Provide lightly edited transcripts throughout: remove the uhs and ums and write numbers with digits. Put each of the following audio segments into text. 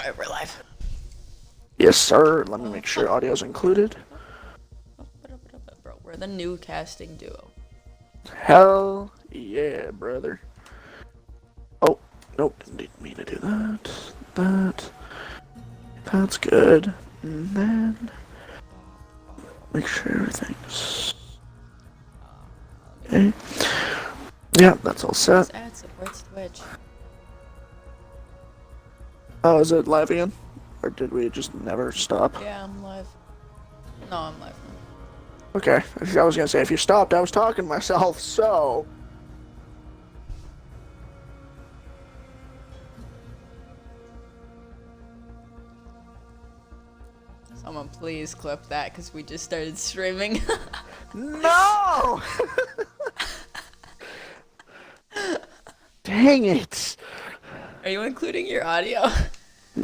Alright, we're live. Yes, sir. Let me make sure audio's included. Bro, we're the new casting duo. Hell yeah, brother. Oh, nope, didn't mean to do that. That's good. And then make sure everything's okay. Yeah, that's all set. This ad supports Twitch. Oh, is it live again? Or did we just never stop? Yeah, I'm live. No, I'm live now. Okay, I was gonna say, if you stopped, I was talking to myself, so... Someone please clip that because we just started streaming. No! Dang it! Are you including your audio?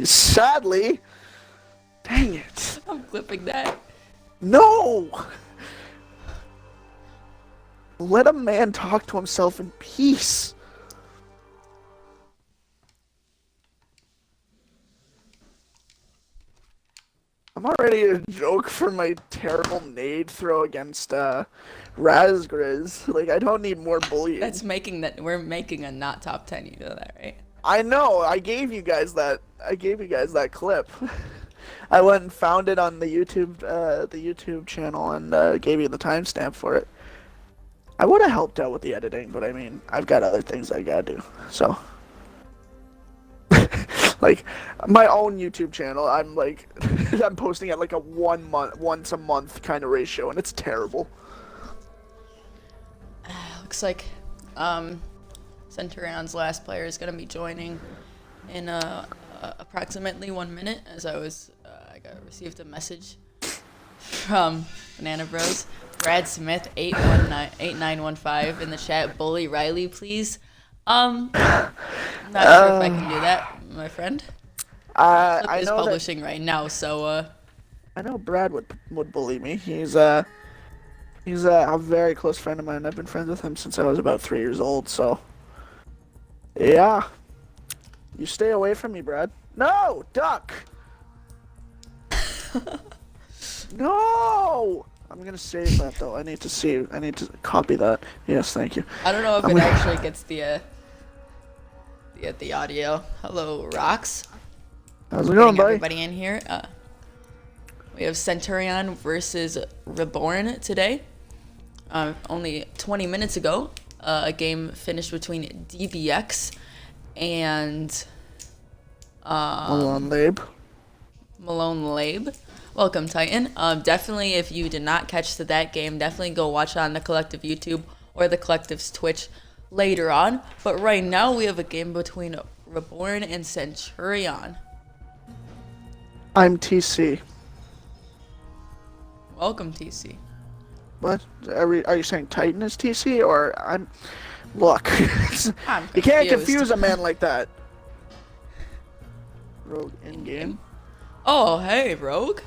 Sadly. Dang it. I'm clipping that. No! Let a man talk to himself in peace. I'm already a joke for my terrible nade throw against Razgriz. Like, I don't need more bullying. That's making that we're making a not top 10, you know that, right? I know, I gave you guys that clip. I went and found it on the YouTube channel and gave you the timestamp for it. I would have helped out with the editing, but I mean, I've got other things I gotta do, so. Like, my own YouTube channel, I'm like, I'm posting at like a once a month kind of ratio, and it's terrible. Looks like Centurion's last player is gonna be joining in approximately 1 minute, as I received a message from Banana Bros. Brad Smith 8915 in the chat. Bully Riley, please. Not sure if I can do that, my friend. I Is know publishing right now, so I know Brad would bully me. He's a very close friend of mine. I've been friends with him since I was about 3 years old. So yeah, you stay away from me, Brad. No, duck. No. I'm gonna save that though. I need to copy that. Yes, thank you. I don't know if it actually gets the audio. Hello, Rocks. How's it going, buddy? Everybody in here. We have Centurion versus Reborn today. Only 20 minutes ago, a game finished between DBX and Malone Labe. Welcome, Titan. Definitely, if you did not catch that game, definitely go watch it on the Collective YouTube or the Collective's Twitch later on. But right now, we have a game between Reborn and Centurion. I'm TC. Welcome, TC. What? Are you saying Titan is TC or I'm? Look, I'm you can't confused. confuse a man like that. Rogue in game. Oh, hey, Rogue.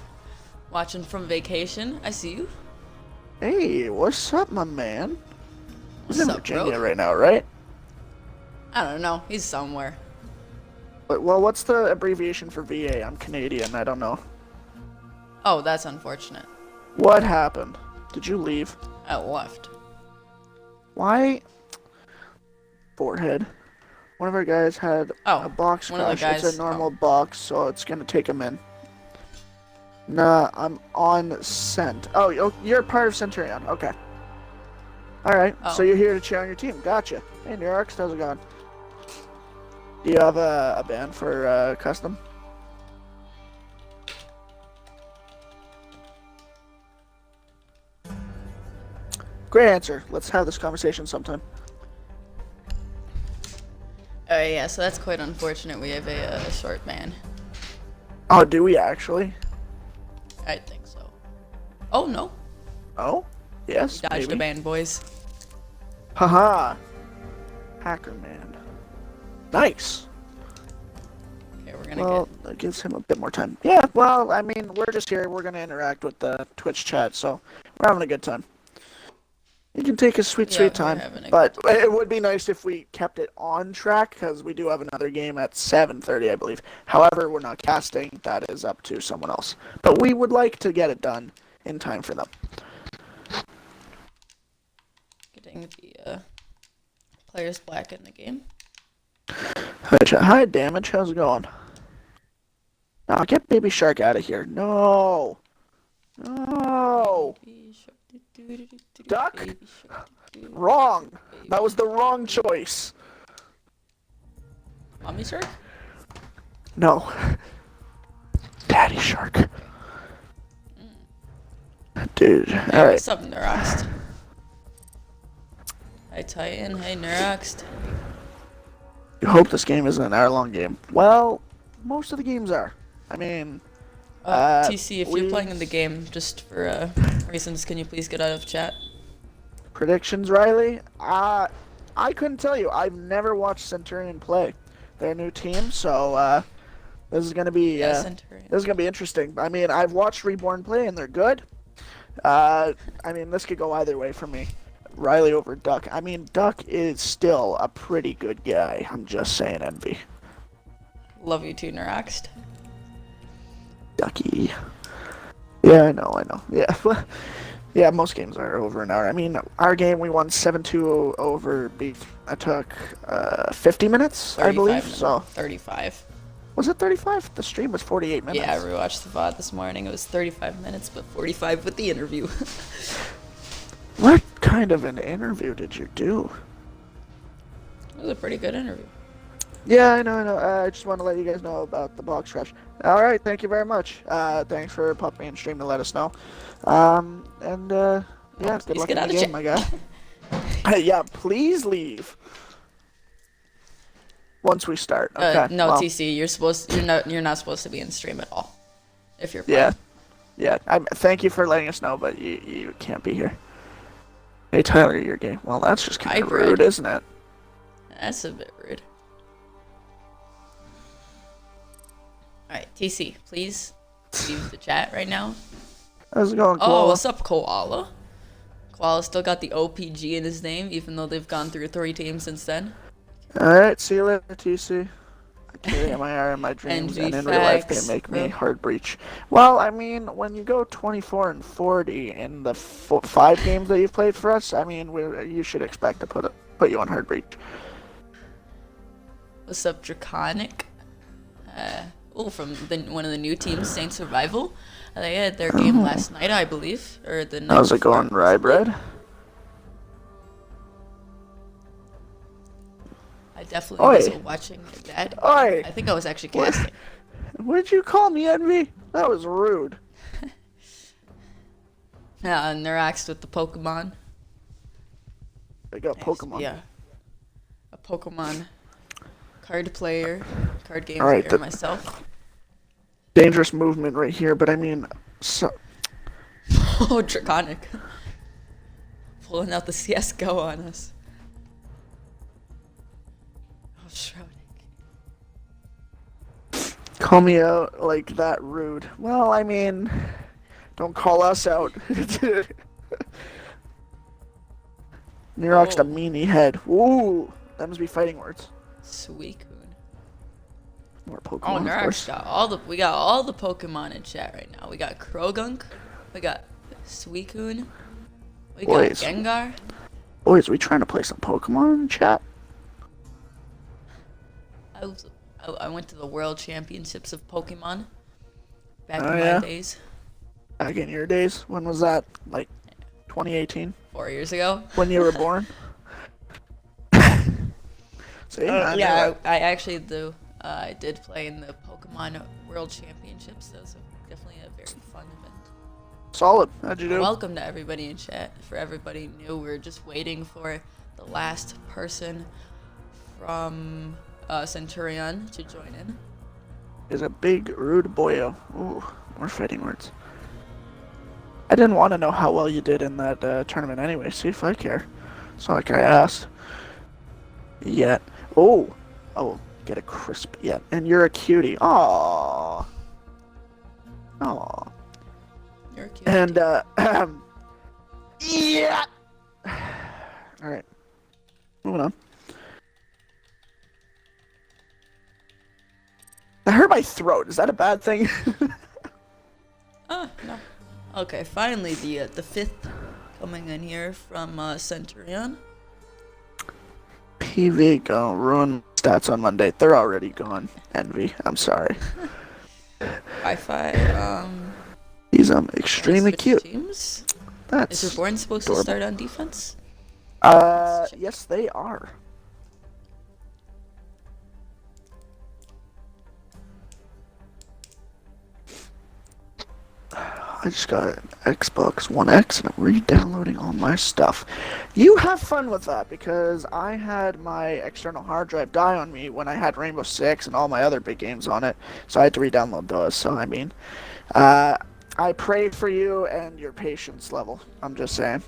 Watching from vacation. I see you. Hey, what's up, my man? He's in What's up, Virginia Rogue? right now, right? I don't know. He's somewhere. Well, what's the abbreviation for VA? I'm Canadian. I don't know. Oh, that's unfortunate. What happened? Did you leave? I left. Why? Forehead. One of our guys had a box one of the crash. It's guys- a normal box, so it's gonna take him in. Nah, I'm on Cent. Oh, you're part of Centurion. Okay. Alright, Oh. so you're here to cheer on your team. Gotcha. Hey, New York, how's it going? Do you have a band for custom? Great answer. Let's have this conversation sometime. Oh, yeah, so that's quite unfortunate. We have a short ban. Oh, do we actually? I think so. Oh, no. Oh? Yes, Dodged maybe. a ban, boys. Haha. Hacker man. Nice. Okay, we're gonna Well, that gives him a bit more time. Yeah, well, I mean, we're just here. We're going to interact with the Twitch chat, so we're having a good time. You can take a sweet, Yeah, sweet we're time. having a But good time. it would be nice if we kept it on track, because we do have another game at 7:30, I believe. However, we're not casting. That is up to someone else. But we would like to get it done in time for them. Getting the players black in the game. Hi, Damage. How's it going? Now, get Baby Shark out of here. No. No. Baby shark, doo doo doo doo doo, Duck? baby shark, doo doo doo, Wrong. baby That was the wrong choice. Mommy shark? No. Daddy Shark. Dude. Hey, All right. what's up, Neuroxed? Hi, Titan. Hey, Neuroxed. You hope this game isn't an hour-long game. Well, most of the games are. I mean, TC, if you're playing in the game, just for reasons, can you please get out of chat? predictions, Riley. I couldn't tell you. I've never watched Centurion play. They're a new team, so this is gonna be Centurion. this is gonna be interesting. I mean, I've watched Reborn play, and they're good. I mean, this could go either way for me. Riley over Duck. I mean, Duck is still a pretty good guy. I'm just saying, Envy. Love you too, Neuroxed. Ducky. Yeah, I know. Yeah. Yeah, most games are over an hour. I mean, our game, we won 7-2 over Beef. It took 50 minutes, I believe. Minutes. So 35. Was it 35? The stream was 48 minutes. Yeah, I rewatched the VOD this morning. It was 35 minutes, but 45 with the interview. What kind of an interview did you do? It was a pretty good interview. Yeah, I know. I just want to let you guys know about the box crash. All right, thank you very much. Thanks for popping in stream to let us know. Yeah, good luck in the game, my guy. Yeah, please leave. Once we start. Okay. No, well, TC, you're not supposed to be in stream at all. If you're Yeah. playing. Yeah. Thank you for letting us know, but you can't be here. Hey Tyler, your game. Well, that's just kind of Hybrid. rude, isn't it? That's a bit rude. Alright, TC, please leave the chat right now. How's it going, Oh, Koala? what's up, Koala? Koala still got the OPG in his name, even though they've gone through 3 teams since then. Alright, see you later, TC. I carry MIR in my dreams, NG and in real life they facts, make me bro. hard breach. Well, I mean, when you go 24-40 in the 5 games that you've played for us, I mean, you should expect to put you on hard breach. What's up, Draconic? From one of the new teams, Saint Survival. They had their game last night, I believe, or the night How's it before. going, Rybread? I definitely Oi. was watching your dad. Oi! I think I was actually casting. What did you call me, Envy? That was rude. And they're axed with the Pokemon. I got Pokemon. Yeah. A Pokemon card game Alright, player myself. Dangerous movement right here, but I mean, Oh, Draconic. Pulling out the CSGO on us. Oh, Shrouding. call me out like that rude. Well, I mean, don't call us out. Neroxed a meanie head. Ooh, that must be fighting words. Suicune. More Pokemon, Oh, of course. we got all the Pokemon in chat right now. We got Krogunk, we got Suicune, we got Boys. Gengar. Boys, we trying to play some Pokemon in chat? I went to the World Championships of Pokemon back Oh, in yeah? my days, Back in your days? When was that? Like 2018? 4 years ago. When you were born? See, I knew Yeah, it. I actually do. I did play in the Pokemon World Championships. That was definitely a very fun event. Solid. How'd you do? Welcome to everybody in chat. For everybody new, we're just waiting for the last person from Centurion to join in. Is a big rude boyo. Ooh, more fighting words. I didn't want to know how well you did in that tournament anyway. See if I care. It's not like I asked. Yet. Oh, get a crisp yet. And you're a cutie. Aww. Aww. You're cute. And yeah. All right, moving on. I hurt my throat. Is that a bad thing? No. Okay, finally the fifth coming in here from Centurion. PV go ruin stats on Monday. They're already gone. Envy. I'm sorry. Wi-Fi. He's extremely switch cute. Teams? That's Is Reborn supposed adorable. to start on defense? Yes, they are. I just got an Xbox One X and I'm re-downloading all my stuff. You have fun with that because I had my external hard drive die on me when I had Rainbow Six and all my other big games on it, so I had to re-download those. So I mean, I pray for you and your patience level. I'm just saying.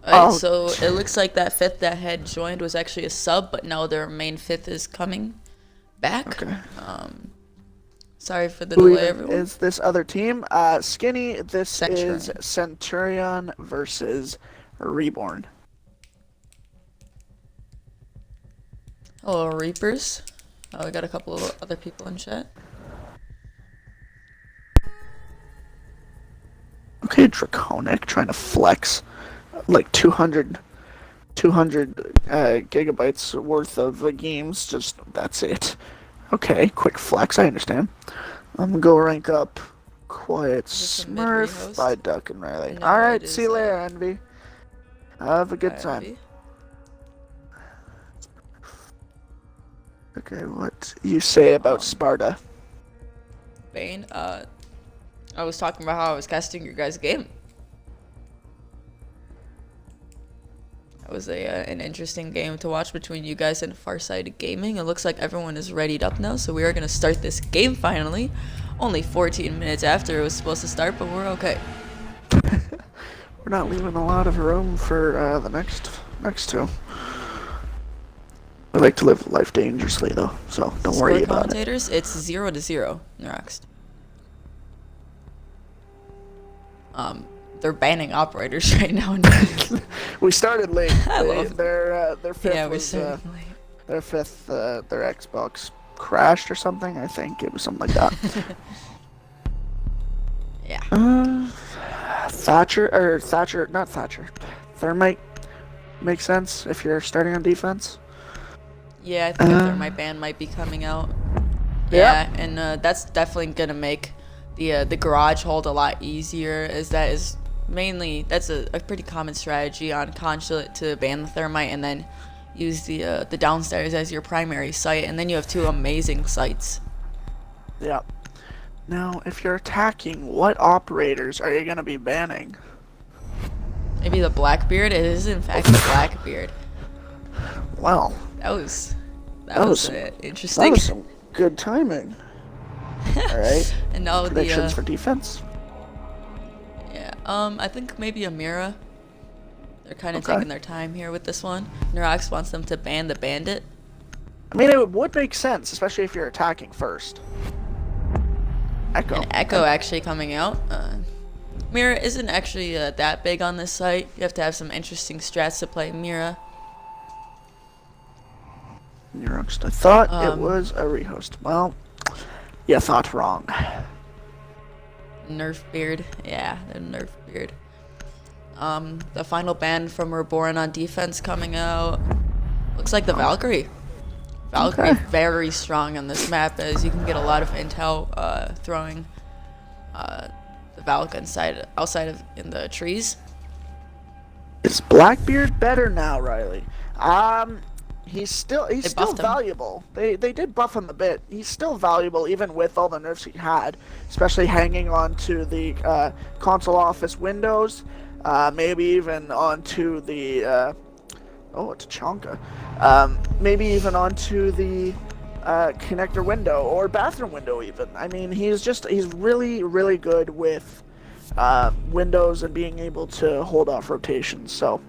Alright, so it looks like that fifth that had joined was actually a sub, but now their main fifth is coming back. Okay. Sorry for the Who delay, everyone. is this other team? Skinny, this Centurion. is Centurion versus Reborn. Hello, Reapers. Oh, we got a couple of other people in chat. Okay, Draconic trying to flex like 200 gigabytes worth of games. Just that's it. Okay, quick flex. I understand. I'm gonna go rank up Quiet this a mid-re Smurf host? by Duck and Riley. No, All right, it see is, you later, Envy. Have a good time. IMB. Okay, what you say about Sparta? Bane, I was talking about how I was casting your guys' game. That was an interesting game to watch between you guys and Farsighted Gaming. It looks like everyone is readied up now, so we are going to start this game finally. Only 14 minutes after it was supposed to start, but we're okay. We're not leaving a lot of room for the next two. I like to live life dangerously, though, so don't worry Score about it. commentators, it's 0-0. Next. They're banning operators right now. We started late. I love their fifth Yeah, we was started late. their fifth their Xbox crashed or something. I think it was something like that. Yeah. Not Thatcher. Thermite makes sense if you're starting on defense. Yeah, I think a thermite ban might be coming out. Yeah. Yeah, and that's definitely gonna make the garage hold a lot easier, as that is mainly that's a pretty common strategy on Consulate to ban the thermite and then use the downstairs as your primary site, and then you have two amazing sites. Yeah. Now, if you're attacking, what operators are you gonna be banning? Maybe the Blackbeard. It is in fact the Blackbeard. Well, That was interesting. that was some good timing. All right. And now Predictions for defense. yeah, I think maybe Amira. They're kind of Okay. taking their time here with this one. Nerox wants them to ban the bandit. I mean, it would make sense, especially if you're attacking first. Echo. And Echo actually coming out. Mira isn't actually that big on this site. You have to have some interesting strats to play Mira. Nerox. I thought it Um, was a rehost. Well, you thought wrong. Nerf beard. Yeah, the Nerf beard. The final ban from Reborn on defense coming out. Looks like the Valkyrie. Valkyrie Okay. very strong on this map, as you can get a lot of intel throwing the Valk outside of in the trees. Is Blackbeard better now, Riley? He's still buffed him. valuable. They did buff him a bit. He's still valuable even with all the nerfs he had, especially hanging onto the console office windows, maybe even onto the it's Chonka. Maybe even onto the connector window or bathroom window even. I mean, he's really, really good with windows and being able to hold off rotations. So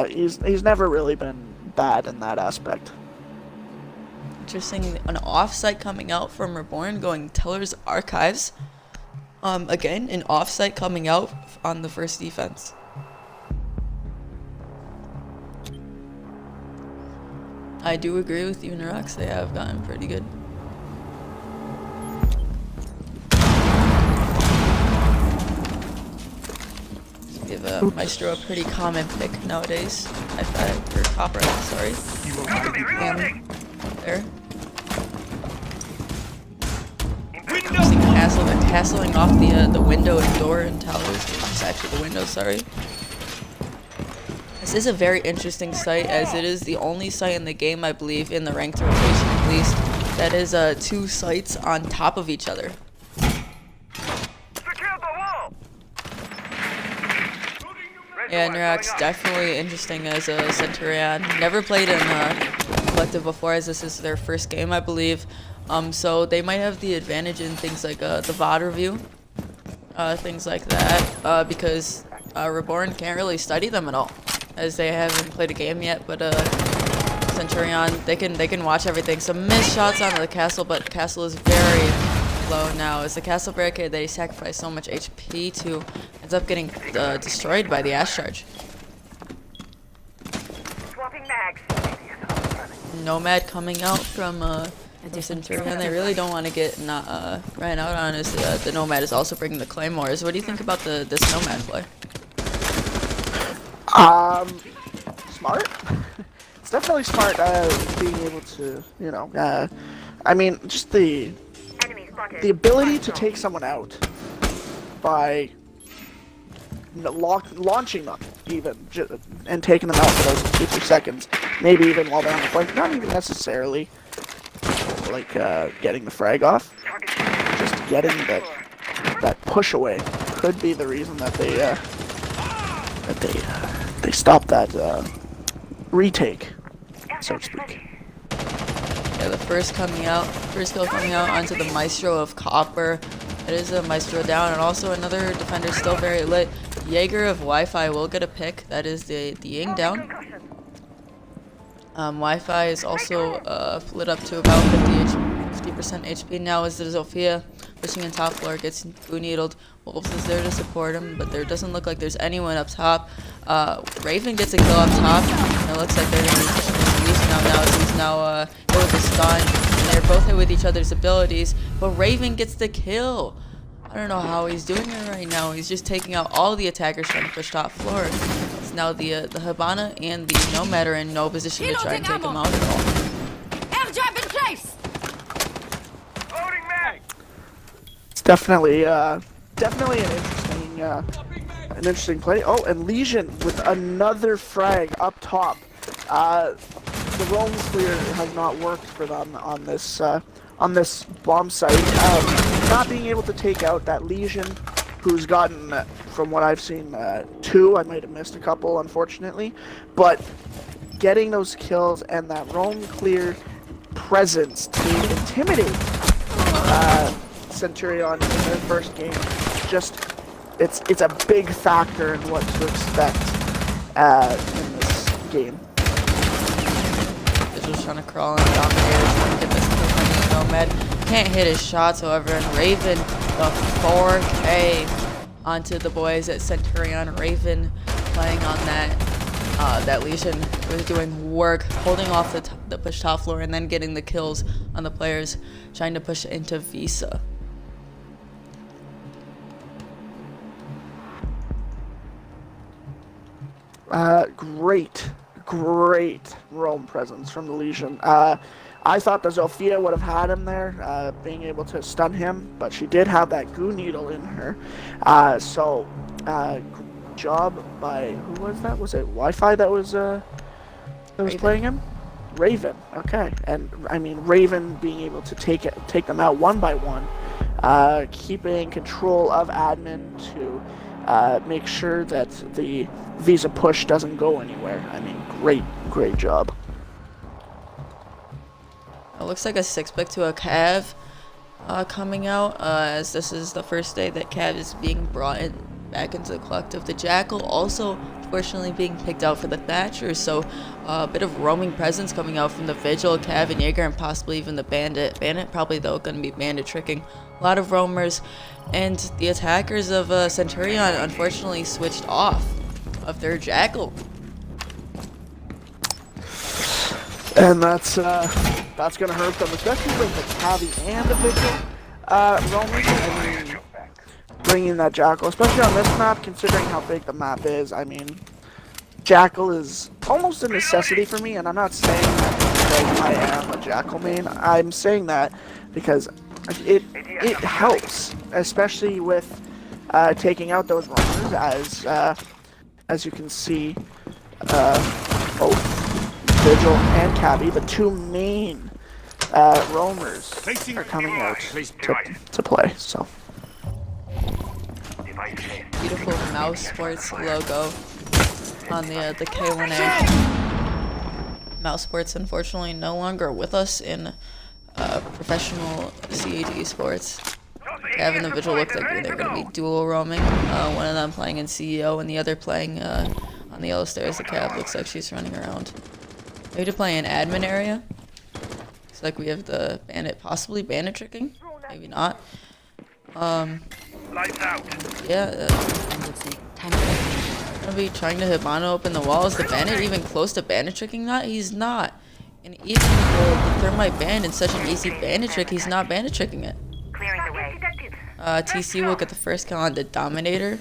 he's never really been bad in that aspect. Interesting, an offsite coming out from Reborn going Teller's Archives. Again, an offsite coming out on the first defense. I do agree with you, Nerox. They have gotten pretty good. Give Maestro a pretty common pick nowadays. Or Copper, sorry. And there. Using castle, they're castling off the window and door and towers. It's actually the window, sorry. This is a very interesting site, as it is the only site in the game, I believe, in the ranked rotation at least, that is 2 sites on top of each other. Yeah, Nerox, definitely interesting as a Centurion. Never played in Collective before, as this is their first game, I believe. So they might have the advantage in things like the VOD review, things like that, because Reborn can't really study them at all, as they haven't played a game yet. But Centurion, they can watch everything. Some missed shots onto the castle, but castle is very low now. As the castle barricade, they sacrifice so much HP to ends up getting destroyed by the Ash Charge. Nomad coming out from the Centurion. They really don't want to get ran out on, as the Nomad is also bringing the Claymores. What do you think about this Nomad play? Smart. It's definitely smart, being able to, you know, I mean, just the ability to take someone out by launching them, even, and taking them out for those 2-3 seconds, maybe even while they're on the flank, not even necessarily, like, getting the frag off, just getting that push away could be the reason that they stop that, retake, so to speak. Yeah, the first kill coming out onto the Maestro of Copper. It is a Maestro down, and also another defender still very lit. Jaeger of Wi-Fi will get a pick. That is the Ying down. Wi-Fi is also lit up to about 50% HP now, as the Zofia pushing in top floor gets boo-needled. Wolves is there to support him, but there doesn't look like there's anyone up top. Raven gets a kill up top, and it looks like they're going to be pushing Luis now, as he's now hit with the stun, and they're both hit with each other's abilities, but Raven gets the kill. I don't know how he's doing it right now. He's just taking out all the attackers trying to push top floor. It's now the Habana and the Nomad are in no position to try and take him out at all. Airdrop in place. It's definitely an interesting play. Oh, and Legion with another frag up top. The roam clear has not worked for them on this bomb site. Not being able to take out that Legion, who's gotten, from what I've seen, 2. I might have missed a couple, unfortunately, but getting those kills and that roam clear presence to intimidate Centurion in their first game, just it's a big factor in what to expect in this game. Just trying to crawl in down there, trying to get this kill from the Nomad. Can't hit his shots, however, and Raven, the 4K onto the boys at Centurion. Raven playing on that Legion was doing work, holding off the push top floor, and then getting the kills on the players trying to push into Visa. Great roam presence from the Legion. I thought the Zofia would have had him there, being able to stun him, but she did have that goo needle in her. So, job by, who was that? Was it Wi-Fi that was playing him? Raven. Okay, and I mean Raven being able to take them out one by one, keeping control of admin to make sure that the Visa push doesn't go anywhere. I mean, great job. It looks like a 6-pick to a Cav coming out, as this is the first day that Cav is being brought back into the collective. The Jackal also, fortunately, being picked out for the Thatcher, so a bit of roaming presence coming out from the Vigil, Cav, and Jaeger, and possibly even the Bandit. Bandit probably, though, going to be Bandit tricking. A lot of roamers, and the attackers of Centurion, unfortunately, switched off of their Jackal. And that's gonna hurt them, especially with the Cavi and the Vigil roaming. I mean, bringing that Jackal, especially on this map, considering how big the map is. I mean, Jackal is almost a necessity for me, and I'm not saying that because I am a Jackal main. I'm saying that because it helps, especially with taking out those roamers, as you can see, both Vigil and Cabby, the two main roamers, are coming out to play. So Beautiful Mouse Sports logo on the K1A. Mouse Sports, unfortunately, no longer with us in professional CAG esports. Cav and the Vigil look like they're going to be dual roaming. One of them playing in CEO and the other playing on the yellow stairs. The Cav looks like she's running around. Maybe to play in admin area. Looks like we have the bandit, possibly bandit tricking. Maybe not. Yeah. Gonna be trying to hit mono open the wall. Is the bandit even close to bandit tricking that? He's not. And even the thermite band in such an easy bandit trick, he's not bandit tricking it. TC will get the first kill on the Dominator.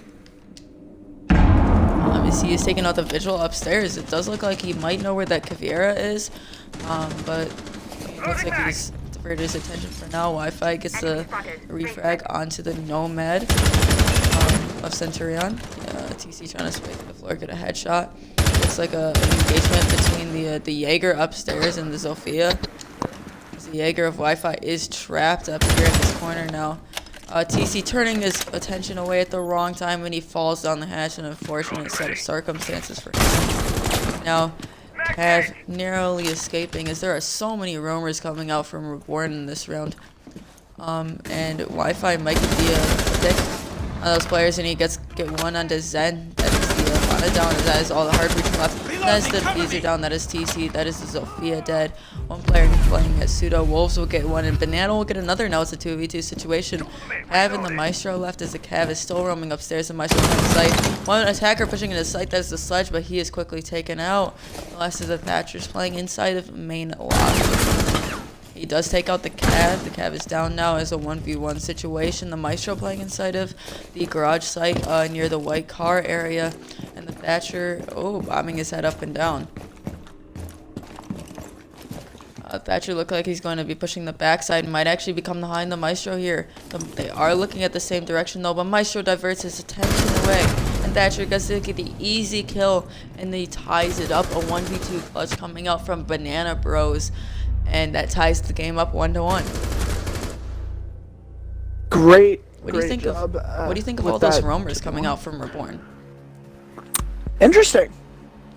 As he is taking out the Vigil upstairs, it does look like he might know where that Caveira is, but it looks like he's diverted his attention for now. Wi-Fi gets the refrag onto the Nomad of Centurion. TC trying to spray through the floor, get a headshot. Looks like an engagement between the Jaeger upstairs and the Zofia. The Jaeger of Wi-Fi is trapped up here in this corner now. TC turning his attention away at the wrong time when he falls down the hatch. An unfortunate set of circumstances for him. Now, Cav narrowly escaping as there are so many roamers coming out from Reborn in this round. And Wi-Fi might be a pick on those players, and he get one onto Zen. That is the Fauna down, that is all the hard reaching left. That is the Beezer down, that is TC, that is the Zofia dead. One player playing as Pseudo. Wolves will get one, and Banana will get another. Now it's a 2v2 situation. Cav and the Maestro left as the Cav is still roaming upstairs. The Maestro in sight. One attacker pushing into sight, that is the Sledge, but he is quickly taken out. The last of the Thatchers playing inside of main lobby. He does take out the Cav. The Cav is down now as a 1v1 situation. The Maestro playing inside of the garage site near the white car area. And the Thatcher, bombing his head up and down. Thatcher looked like he's going to be pushing the backside. Might actually become behind the Maestro here. They are looking at the same direction though, but Maestro diverts his attention away. And Thatcher gets to get the easy kill, and he ties it up. A 1v2 clutch coming out from Banana Bros. And that ties the game up 1-1. Great. What do you think of all those roamers coming out from Reborn? Interesting.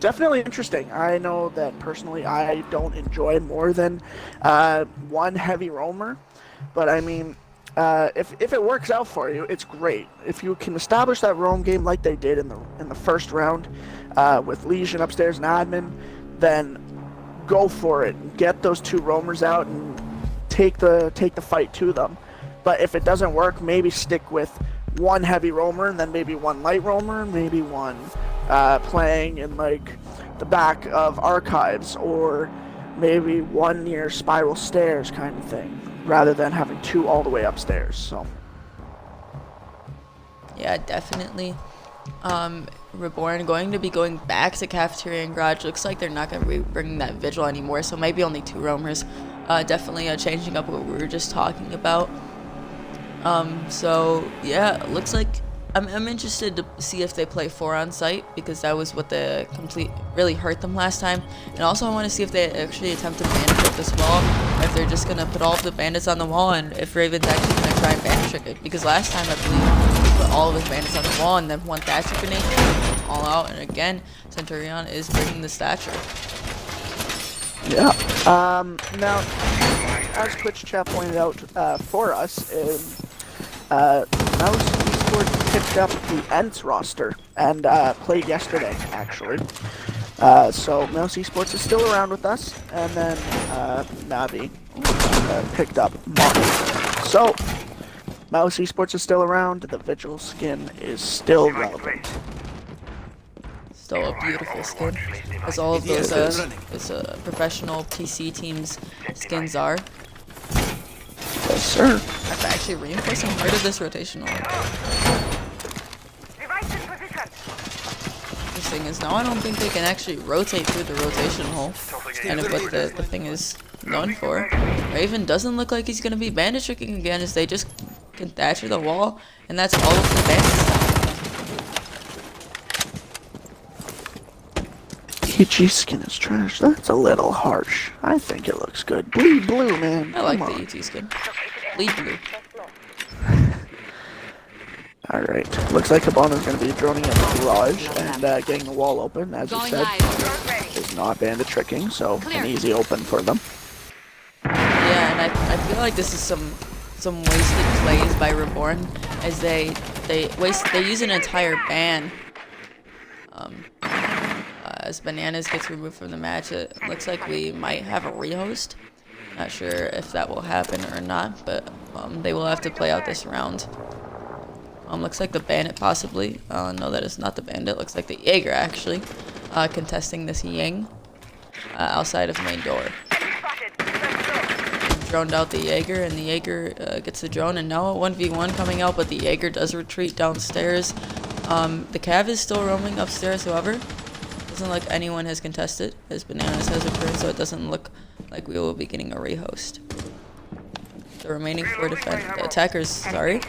Definitely interesting. I know that personally I don't enjoy more than one heavy roamer, but I mean, if it works out for you, it's great. If you can establish that roam game like they did in the first round with Legion upstairs and admin, then go for it. Get those two roamers out and take the fight to them. But if it doesn't work, maybe stick with one heavy roamer and then maybe one light roamer, maybe one playing in like the back of archives, or maybe one near spiral stairs kind of thing, rather than having two all the way upstairs. So yeah, definitely. Reborn going to be going back to Cafeteria and Garage. Looks like they're not going to be bringing that Vigil anymore, so maybe only two roamers. Definitely changing up what we were just talking about. So yeah, looks like I'm interested to see if they play 4 on site, because that was what really hurt them last time. And also I want to see if they actually attempt to bandit trick this wall, or if they're just going to put all of the bandits on the wall, and if Raven's actually going to try and bandit trick it. Because last time I believe he put all of his bandits on the wall, and then one Thatcher grenade all out. And again, Centurion is bringing the stature. yeah. Now, as Twitch chat pointed out for us, Mouse eSports picked up the Ents roster and played yesterday, actually. So Mouse eSports is still around with us, and then Navi picked up Mark. So Mouse eSports is still around. The Vigil skin is still relevant. Still a beautiful skin, as all of those professional PC teams' skins are. Yes, sir. I've actually reinforcing part of this rotational. Interesting is now I don't think they can actually rotate through the rotation hole. Kind of what the thing is known for. Raven doesn't look like he's gonna be bandit tricking again, as they just can thatcher the wall, and that's all of the bandits. EG skin is trash. That's a little harsh. I think it looks good. Bleed blue, man. I like the ET skin. Bleed blue. Alright. Looks like Cabana's going to be droning in the garage and getting the wall open, as you said. It's not bandit tricking, so an easy open for them. Yeah, and I feel like this is some wasted plays by Reborn, as they use an entire ban. As Bananas gets removed from the match, it looks like we might have a rehost. Not sure if that will happen or not, but they will have to play out this round. Looks like the bandit possibly. No, that is not the bandit. Looks like the Jaeger actually contesting this Ying outside of main door. Droned out the Jaeger, and the Jaeger gets the drone, and now a 1v1 coming out, but the Jaeger does retreat downstairs. The Cav is still roaming upstairs, however. Doesn't look anyone has contested, as Bananas has returned, so it doesn't look like we will be getting a rehost. The remaining 4 attackers, will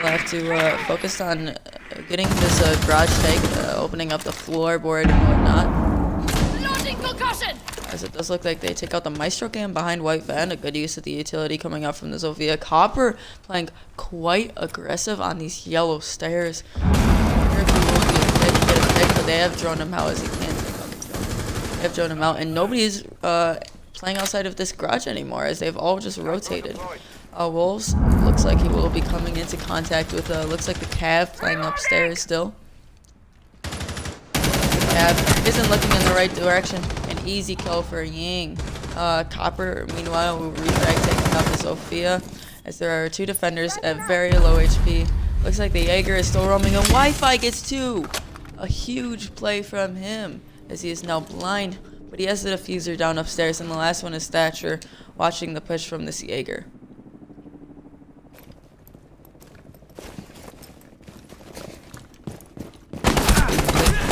have to focus on getting this garage take, opening up the floorboard and whatnot. As it does look like they take out the Maestro cam behind White Van, a good use of the utility coming out from the Zofia. Copper playing quite aggressive on these yellow stairs. I wonder if he will get a pick, but they have drawn him out as he can take out the drone. They have drawn him out, and nobody's playing outside of this garage anymore, as they've all just rotated. Wolves, looks like he will be coming into contact with, looks like the Cav playing upstairs still. Cav isn't looking in the right direction. An easy kill for Ying. Copper, meanwhile, will refrag taking out the Sophia, as there are 2 defenders at very low HP. Looks like the Jaeger is still roaming, and Wi-Fi gets 2! A huge play from him, as he is now blind, but he has the diffuser down upstairs, and the last one is Thatcher, watching the push from this Jaeger.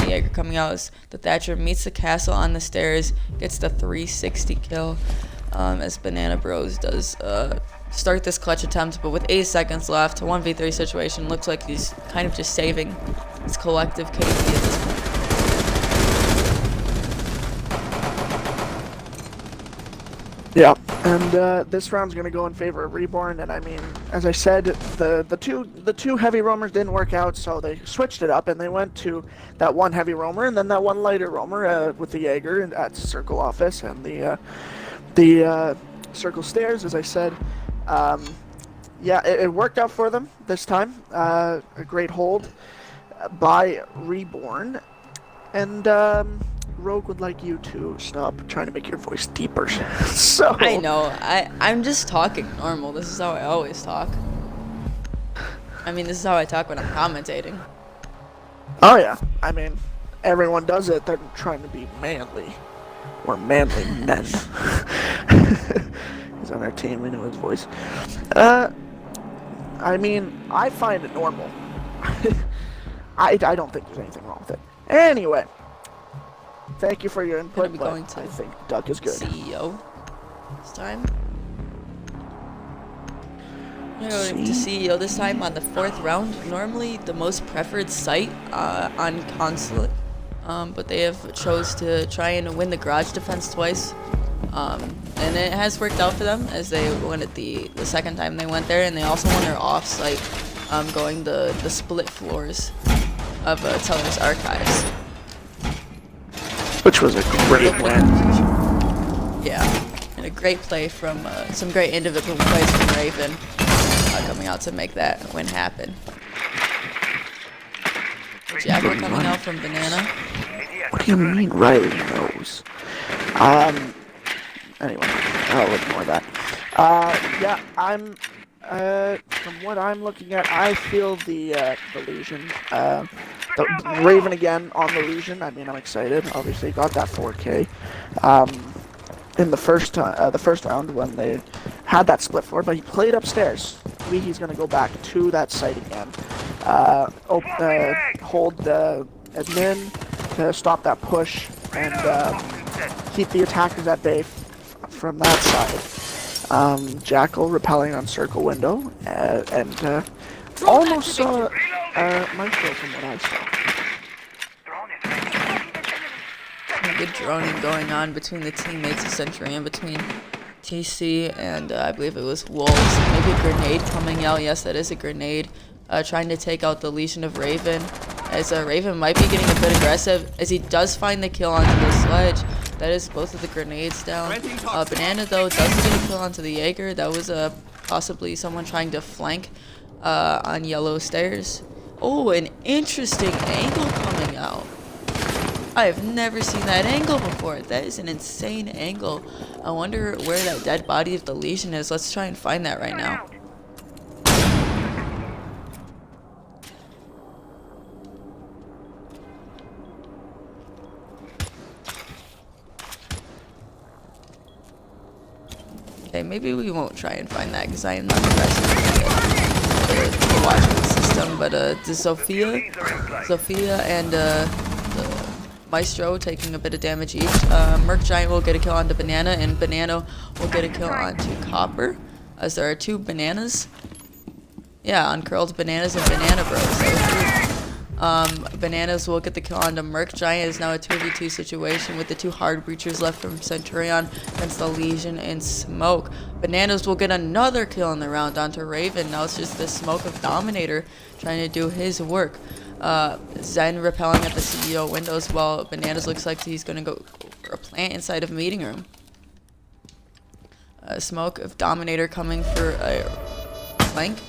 Jaeger coming out as the Thatcher meets the castle on the stairs, gets the 360 kill, as Banana Bros does start this clutch attempt, but with 8 seconds left, a 1v3 situation. Looks like he's kind of just saving his collective KD at this point. Yeah, and this round's gonna go in favor of Reborn, and I mean, as I said, the two heavy roamers didn't work out, so they switched it up and they went to that one heavy roamer and then that one lighter roamer with the Jaeger at Circle office and the Circle stairs, as I said. Yeah, it worked out for them this time. A great hold by Reborn, and Rogue would like you to stop trying to make your voice deeper. So I know. I'm just talking normal. This is how I always talk. I mean, this is how I talk when I'm commentating. Oh yeah. I mean, everyone does it. They're trying to be manly. Or manly men. He's on our team. We know his voice. I mean, I find it normal. I don't think there's anything wrong with it. Anyway. Thank you for your input, but I think Duck is good. CEO this time. I'm going to CEO this time on the 4th round. Normally the most preferred site on console, but they have chose to try and win the garage defense twice. And it has worked out for them, as they won it the second time they went there, and they also won their off-site, going the split floors of Teller's Archives. Which was a great win. Yeah, and a great play from some great individual plays from Raven, coming out to make that win happen. Jackal coming out from Banana. What do you mean Riley knows? Anyway, I'll ignore that. Yeah, from what I'm looking at, I feel the Legion The Raven again on the Legion. I mean, I'm excited. Obviously, got that 4K. In the first round when they had that split floor, but he played upstairs. He's going to go back to that site again. Hold the admin to stop that push and keep the attackers at bay from that side. Jackal repelling on circle window and almost saw Maestro from what I saw. Good droning going on between the teammates of Centurion, between TC and I believe it was Wolves. Maybe a grenade coming out. Yes, that is a grenade. Trying to take out the Legion of Raven. As Raven might be getting a bit aggressive as he does find the kill onto the sledge. That is both of the grenades down. Banana though does get a kill onto the Jaeger. That was possibly someone trying to flank on yellow stairs. Oh, an interesting angle coming out. I have never seen that angle before. That is an insane angle. I wonder where that dead body of the Legion is. Let's try and find that right now. Okay, maybe we won't try and find that because I am not impressed with the watching system. But the Sophia and the Maestro taking a bit of damage each. Merc Giant will get a kill onto Banana, and Banana will get a kill onto Copper, as there are two bananas. Yeah, uncurled bananas and Banana Bros. Bananas will get the kill onto Merc Giant. Is now a 2v2 situation with the two hard breachers left from Centurion against the Legion and Smoke. Bananas will get another kill in the round onto Raven. Now it's just the Smoke of Dominator trying to do his work. Zen repelling at the CEO windows while Bananas looks like he's going to go for a plant inside of meeting room. Smoke of Dominator coming for a flank.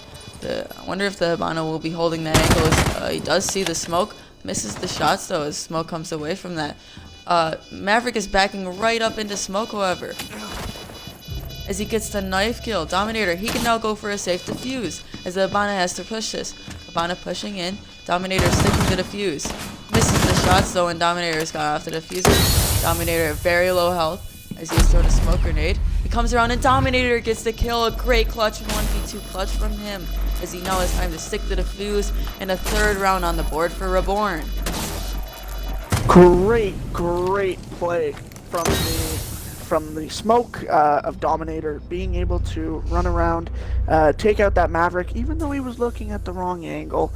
I wonder if the Habana will be holding that angle as he does see the smoke. Misses the shots though as Smoke comes away from that. Maverick is backing right up into Smoke however. As he gets the knife kill. Dominator, he can now go for a safe defuse as the Habana has to push this. Habana pushing in. Dominator sticking the defuse. Misses the shots though and Dominator's got off the defuser. Dominator at very low health as he's throwing a smoke grenade. He comes around and Dominator gets the kill. A great clutch 1v2 clutch from him as he now has time to stick the defuse and a third round on the board for Reborn. Great play from the Smoke of Dominator being able to run around, take out that Maverick even though he was looking at the wrong angle,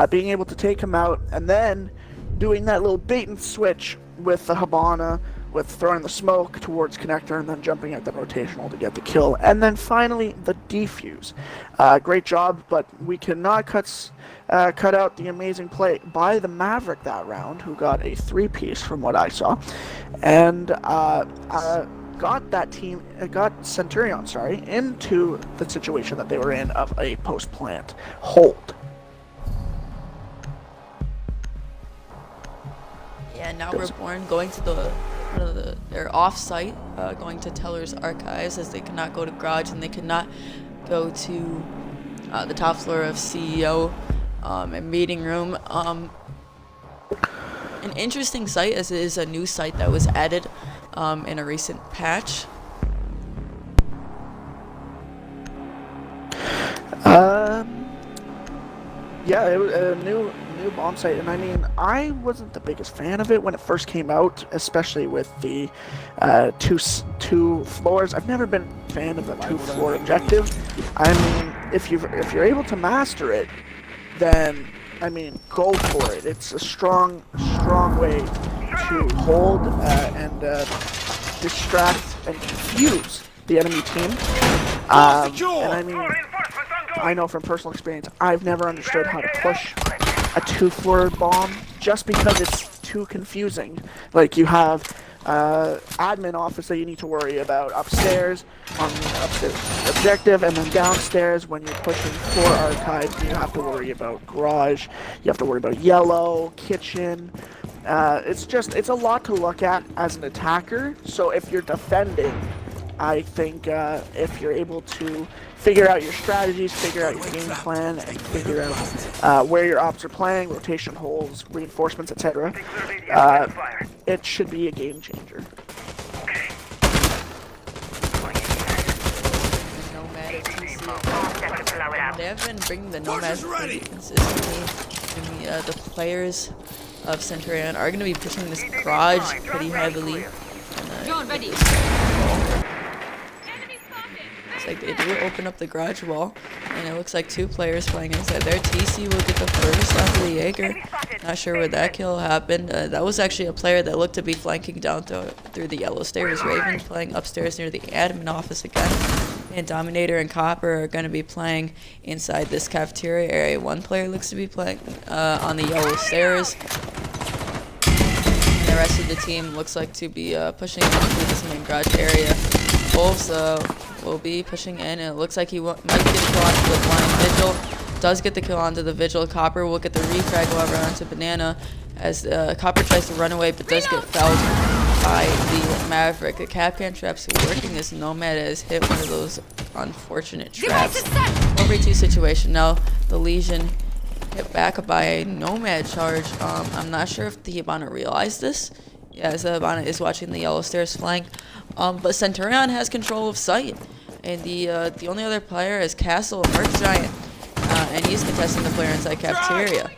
being able to take him out and then doing that little bait and switch with the Habana, with throwing the smoke towards connector and then jumping at the rotational to get the kill. And then finally, the defuse. Great job, but we cannot cut out the amazing play by the Maverick that round, who got a 3-piece from what I saw. And got Centurion, into the situation that they were in of a post-plant hold. Yeah, now Reborn going to their off-site, going to Teller's Archives as they cannot go to Garage and they cannot go to the top floor of CEO and meeting room. An interesting site as it is a new site that was added in a recent patch. Yeah, it was a new bomb site, and I mean, I wasn't the biggest fan of it when it first came out, especially with the two floors. I've never been a fan of the 2-floor objective. I mean, if you're able to master it, then I mean, go for it. It's a strong way to hold and distract and confuse the enemy team. And I mean, I know from personal experience, I've never understood how to push a 2-floor bomb just because it's too confusing. Like, you have admin office that you need to worry about upstairs on the upstairs objective, and then downstairs when you're pushing for archive, you have to worry about garage, you have to worry about yellow, kitchen. It's a lot to look at as an attacker. So if you're defending I think if you're able to figure out your strategies, figure out your game plan, and figure out where your ops are playing, rotation holes, reinforcements, etc., it should be a game changer. They have been bringing the Nomads pretty consistently. And the players of Centurion are going to be pushing this garage pretty heavily. Drone ready. Looks like they do open up the garage wall, and it looks like 2 players playing inside there. TC will get the first onto the Jaeger. Not sure where that kill happened. That was actually a player that looked to be flanking down through the yellow stairs. Raven playing upstairs near the admin office again. And Dominator and Copper are going to be playing inside this cafeteria area. One player looks to be playing on the yellow stairs. And the rest of the team looks like to be pushing into this main garage area. Wolves will be pushing in, and it looks like he might get a kill onto the blind Vigil. Does get the kill onto the Vigil. Copper will get the refrag over onto Banana as Copper tries to run away but does get felled by the Maverick. The Capcan traps working as Nomad has hit one of those unfortunate traps. 4v2 situation now. The Legion hit back by a Nomad charge. I'm not sure if the Hibana realized this. Yeah, as the Hibana is watching the yellow stairs flank. But Centurion has control of site. And the only other player is Castle, a Merc Giant. And he's contesting the player inside cafeteria.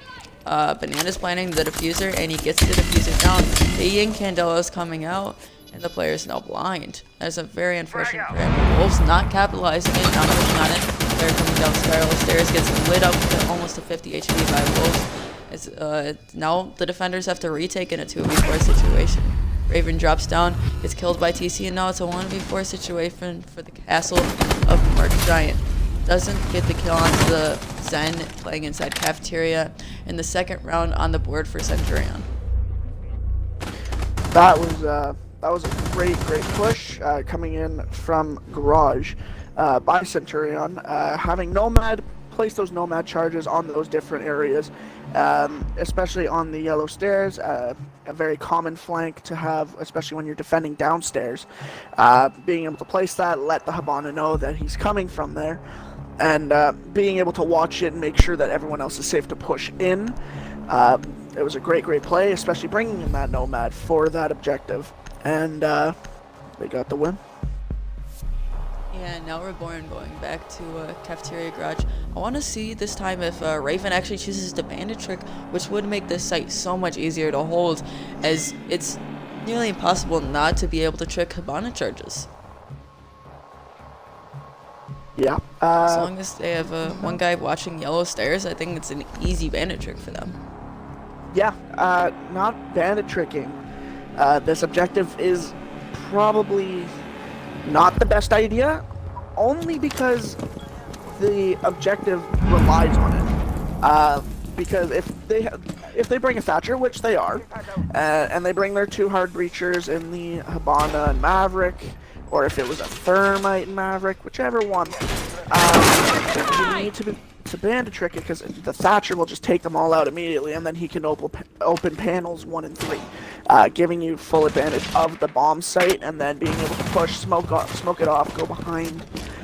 Banana's planting the diffuser, and he gets the diffuser down. The Yin Candela is coming out, and the player is now blind. That's a very unfortunate player. Wolves not capitalizing it, not pushing on it. Player coming down spiral stairs gets lit up with almost a 50 HP by Wolves. Now the defenders have to retake in a 2v4 situation. Raven drops down, gets killed by TC, and now it's a 1v4 situation for the Castle of Merc Giant. Doesn't get the kill onto the Zen playing inside cafeteria in the second round on the board for Centurion. That was a great push coming in from garage by Centurion, having Nomad place those Nomad charges on those different areas, especially on the yellow stairs. A very common flank to have, especially when you're defending downstairs. Being able to place that, let the Hibana know that he's coming from there, and being able to watch it and make sure that everyone else is safe to push in. It was a great play, especially bringing in that Nomad for that objective, and they got the win. Yeah, now Reborn going back to cafeteria garage. I want to see this time if Raven actually chooses to bandit trick, which would make this site so much easier to hold, as it's nearly impossible not to be able to trick Hibana charges. Yeah. As long as they have one guy watching yellow stairs, I think it's an easy bandit trick for them. Yeah, not bandit tricking. This objective is probably not the best idea, only because the objective relies on it. Because if they bring a Thatcher, which they are, and they bring their 2 hard breachers in the Hibana and Maverick, or if it was a Thermite and Maverick, whichever one, you need to bandit trick it, because the Thatcher will just take them all out immediately, and then he can open panels 1 and 3, giving you full advantage of the bomb site, and then being able to push, smoke it off, go behind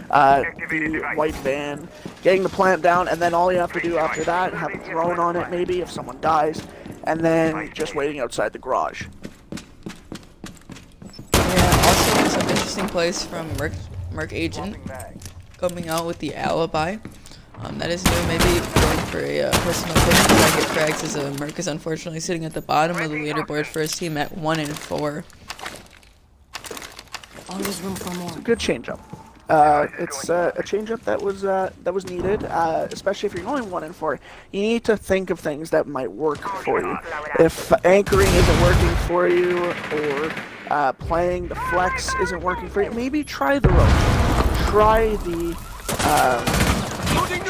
the white van, getting the plant down, and then all you have to do after that, have a drone on it maybe if someone dies, and then just waiting outside the garage. Yeah, also some interesting plays from Merc Agent coming out with the alibi. That is new, maybe going for a personal pick to try and get frags, as Merc is unfortunately sitting at the bottom of the leaderboard for his team at 1 and 4. Always room for more. It's a good changeup. It's a changeup that was needed, especially if you're going 1 and 4. You need to think of things that might work for you. If anchoring isn't working for you, or playing the flex isn't working for you, maybe try the rope.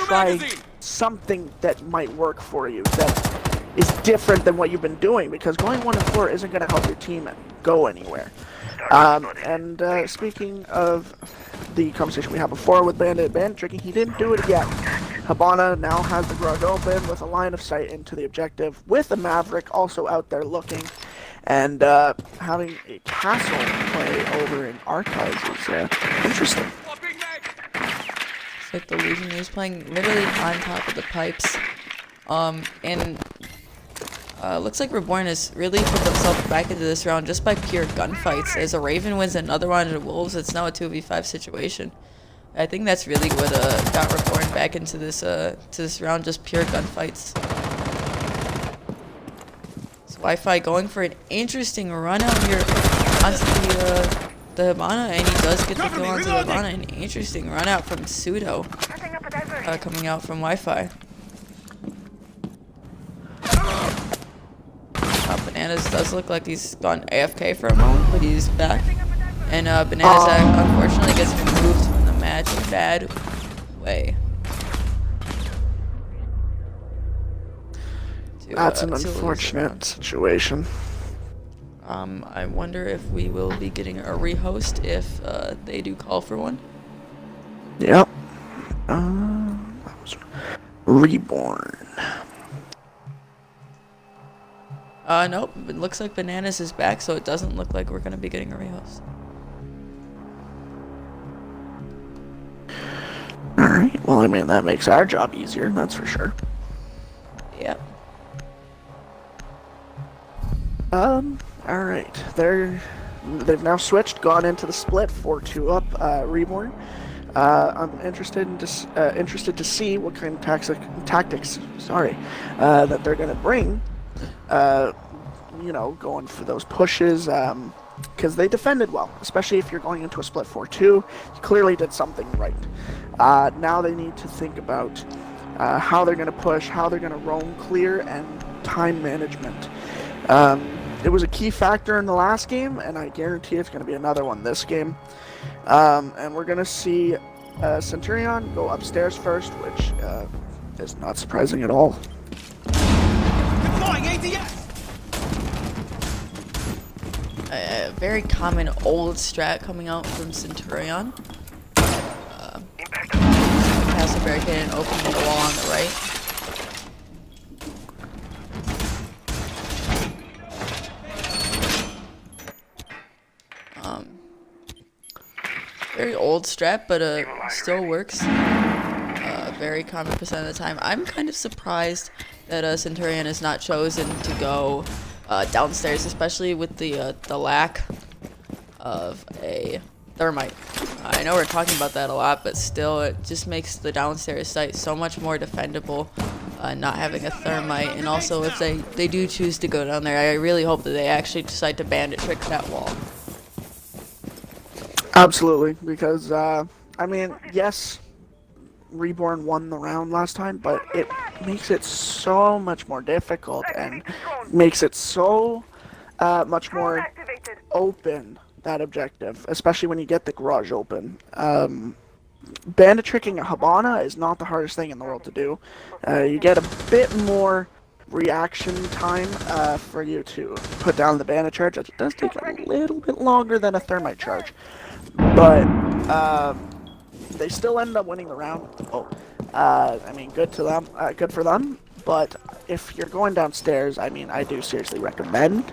Try something that might work for you that is different than what you've been doing, because going 1 and 4 isn't going to help your team go anywhere. Speaking of the conversation we had before with bandit tricking, he didn't do it yet. Hibana now has the garage open with a line of sight into the objective, with the Maverick also out there looking, and having a castle play over in Archives is interesting. It's like the Legion is playing literally on top of the pipes. And looks like Reborn has really put themselves back into this round just by pure gunfights. As a Raven wins another round of Wolves, it's now a 2v5 situation. I think that's really what got Reborn back into this round, just pure gunfights. So Wi-Fi going for an interesting run out here onto the Hibana, and he does get the kill onto the Hibana. An interesting run out from Pseudo coming out from Wi-Fi. Bananas does look like he's gone AFK for a moment, but he's back. And Bananas unfortunately gets removed from the match in a bad way. That's an unfortunate situation. I wonder if we will be getting a rehost if they do call for one. Yep. That was Reborn. Nope. It looks like Bananas is back, so it doesn't look like we're gonna be getting a rehost. Alright, well, I mean, that makes our job easier, that's for sure. Yep. Alright. They've now switched, gone into the split, 4-2 up, Reborn. I'm interested to see what kind of tactics, that they're gonna bring. You know, going for those pushes, because they defended well, especially if you're going into a split 4-2. You clearly did something right. Now they need to think about how they're going to push, how they're going to roam clear, and time management. It was a key factor in the last game, and I guarantee it's going to be another one this game. And we're going to see Centurion go upstairs first, which is not surprising at all. Deploying ADS! A very common old strat coming out from Centurion. Castle barricade and opening the wall on the right. Very old strat, but still works. Very common percent of the time. I'm kind of surprised that Centurion has not chosen to go downstairs, especially with the lack of a thermite. I know we're talking about that a lot, but still, it just makes the downstairs site so much more defendable, not having a thermite. And also, if they do choose to go down there, I really hope that they actually decide to bandit trick that wall. Absolutely, because, I mean, yes, Reborn won the round last time, but it makes it so much more difficult and makes it so much more open, that objective, especially when you get the garage open. Bandit tricking a Hibana is not the hardest thing in the world to do. You get a bit more reaction time for you to put down the bandit charge. It does take a little bit longer than a thermite charge, but they still ended up winning the round. I mean, good to them, good for them. But if you're going downstairs, I mean, I do seriously recommend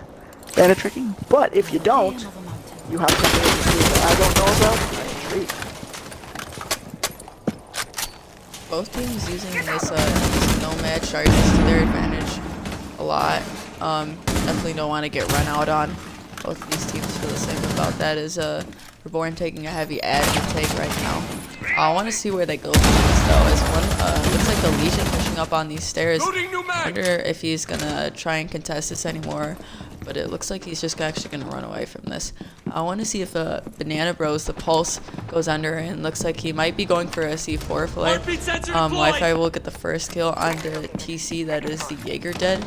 bandit tricking. But if you don't, you have something that I don't know about. I'm intrigued. Both teams using this nomad charges to their advantage a lot. Definitely don't want to get run out on. Both of these teams feel the same about that. Is Reborn taking a heavy ad intake right now. I want to see where they go from this though. As one looks like the Legion pushing up on these stairs. I wonder if he's gonna try and contest this anymore. But it looks like he's just actually gonna run away from this. I want to see if Banana Bros, the Pulse, goes under, and looks like he might be going for a C4 flare. Wi-Fi will get the first kill on the TC. That is the Jaeger dead.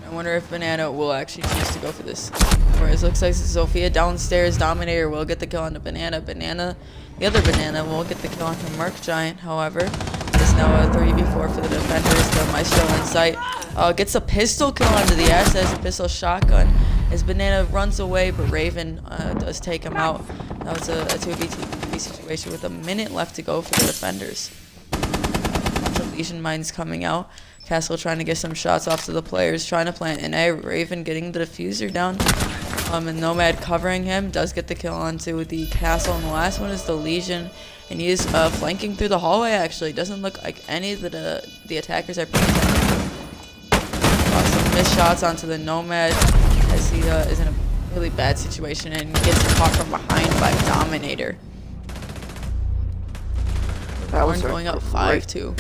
I wonder if Banana will actually choose to go for this. Whereas it looks like Sophia downstairs, Dominator will get the kill on the Banana. The other Banana will get the kill on the Merc Giant, however. It's now a 3v4 for the defenders. The Maestro in sight. Gets a pistol kill onto the ass as a pistol shotgun. As Banana runs away, but Raven does take him out. That was a 2v2 situation with a minute left to go for the defenders. The Legion Mines coming out. Castle trying to get some shots off to the players, trying to plant an A. Raven getting the diffuser down. And Nomad covering him, does get the kill onto the Castle. And the last one is the Legion. And he is flanking through the hallway, actually. Doesn't look like any of the attackers are paying attention. Some missed shots onto the Nomad as he is in a really bad situation and gets caught from behind by Dominator. That was going up 5-2.